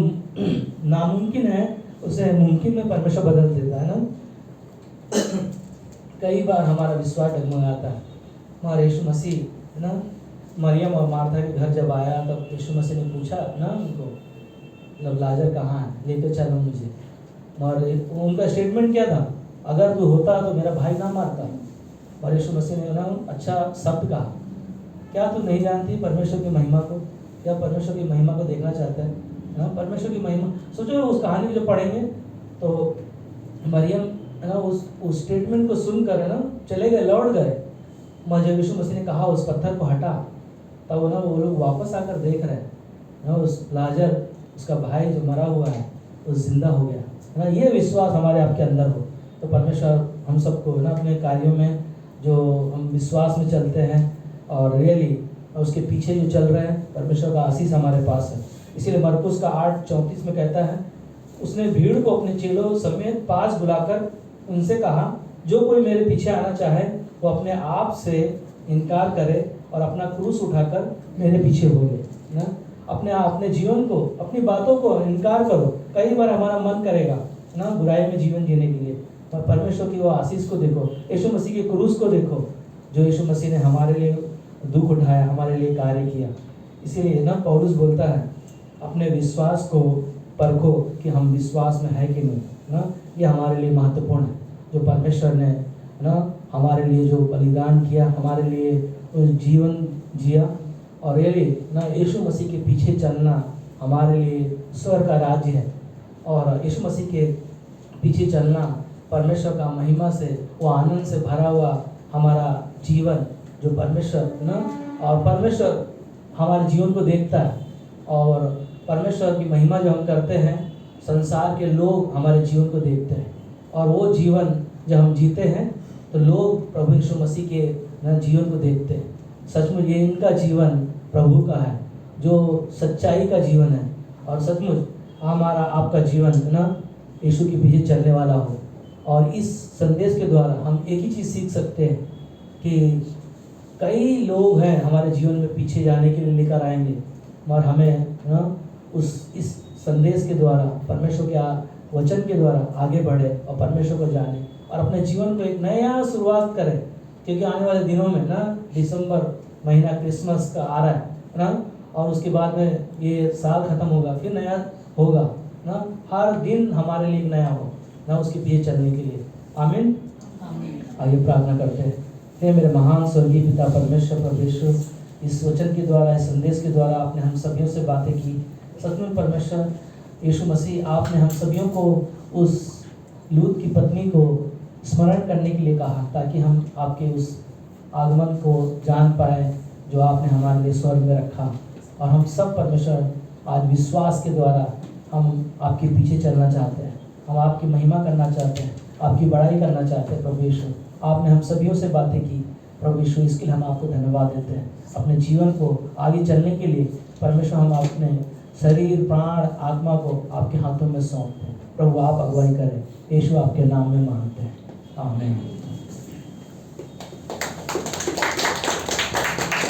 नामुमकिन है उसे मुमकिन में परमेश्वर बदल देता है ना। कई बार हमारा विश्वास डगमगाता है, हमारे यीशु मसीह है ना मरियम और मार्था के घर जब आया तब यीशु मसीह ने पूछा ना उनको, मतलब लाजर कहाँ है, लेकर चलो मुझे। और उनका स्टेटमेंट क्या था, अगर तू होता तो मेरा भाई ना मारता। और यीशु मसीह ने ना अच्छा शब्द कहा, क्या तू नहीं जानती परमेश्वर की महिमा को, क्या परमेश्वर की महिमा को देखना चाहता है ना। परमेश्वर की महिमा सोचो, उस कहानी जो पढ़ेंगे तो मरियम है ना उस स्टेटमेंट को सुनकर है ना चले गए, लौट गए। जब यीशु मसीह ने कहा उस पत्थर को हटा, तब ना वो लोग वापस आकर देख रहे हैं ना उस लाजर, उसका भाई जो मरा हुआ है वो जिंदा हो गया है ना। ये विश्वास हमारे आपके अंदर हो तो परमेश्वर हम सबको ना अपने कार्यों में जो हम विश्वास में चलते हैं और रियली उसके पीछे जो चल रहे हैं, परमेश्वर का आशीष हमारे पास है। इसीलिए मरकुस का 8:34 में कहता है, उसने भीड़ को अपने चेलों समेत पास बुलाकर उनसे कहा, जो कोई मेरे पीछे आना चाहे वो अपने आप से इनकार करे और अपना क्रूस उठाकर मेरे पीछे हो ले ना। अपने जीवन को, अपनी बातों को इनकार करो। कई बार हमारा मन करेगा ना बुराई में जीवन जीने के लिए, पर परमेश्वर की वो आशीष को देखो, यीशु मसीह के क्रूस को देखो, जो यीशु मसीह ने हमारे लिए दुख उठाया, हमारे लिए कार्य किया। इसीलिए ना पौलुस बोलता है, अपने विश्वास को परखो कि हम विश्वास में है कि नहीं ना। ये हमारे लिए महत्वपूर्ण है, जो परमेश्वर ने ना हमारे लिए जो बलिदान किया, हमारे लिए जीवन जिया, और ये ना यीशु मसीह के पीछे चलना हमारे लिए स्वर्ग का राज्य है। और यीशु मसीह के पीछे चलना परमेश्वर का महिमा से, वो आनंद से भरा हुआ हमारा जीवन, जो परमेश्वर ना, और परमेश्वर हमारे जीवन को देखता है, और परमेश्वर की महिमा जो हम करते हैं, संसार के लोग हमारे जीवन को देखते हैं, और वो जीवन जब हम जीते हैं तो लोग प्रभु यीशु मसीह के ना जीवन को देखते हैं। सचमुच ये इनका जीवन प्रभु का है, जो सच्चाई का जीवन है, और सचमुच हमारा आपका जीवन है ना यीशु के पीछे चलने वाला हो। और इस संदेश के द्वारा हम एक ही चीज़ सीख सकते हैं कि कई लोग हैं हमारे जीवन में पीछे जाने के लिए लेकर आएंगे, और हमें ना इस संदेश के द्वारा, परमेश्वर के वचन के द्वारा आगे बढ़े और परमेश्वर को जाने और अपने जीवन को एक नया शुरुआत करें। क्योंकि आने वाले दिनों में ना दिसंबर महीना क्रिसमस का आ रहा है ना, और उसके बाद में ये साल ख़त्म होगा, फिर नया होगा ना। हर दिन हमारे लिए नया हो ना, उसके पीछे चलने के लिए। आमीन। आइए प्रार्थना करते हैं। हे मेरे महान स्वर्गीय पिता परमेश्वर, परमेश्वर इस वचन के द्वारा, इस संदेश के द्वारा आपने हम सभी से बातें की। सचमुच परमेश्वर यीशु मसीह, आपने हम सभी को उस लूत की पत्नी को स्मरण करने के लिए कहा, ताकि हम आपके उस आगमन को जान पाए जो आपने हमारे लिए स्वर्ग में रखा। और हम सब परमेश्वर आज विश्वास के द्वारा हम आपके पीछे चलना चाहते हैं, हम आपकी महिमा करना चाहते हैं, आपकी बड़ाई करना चाहते हैं। प्रभु यीशु, आपने हम सभी से बातें की प्रभु यीशु, इसके लिए हम आपको धन्यवाद देते हैं। अपने जीवन को आगे चलने के लिए परमेश्वर हम अपने शरीर, प्राण, आत्मा को आपके हाथों में सौंपते हैं। प्रभु आप अगुवाई करें, यीशु आपके नाम में मांगते हैं, आमीन।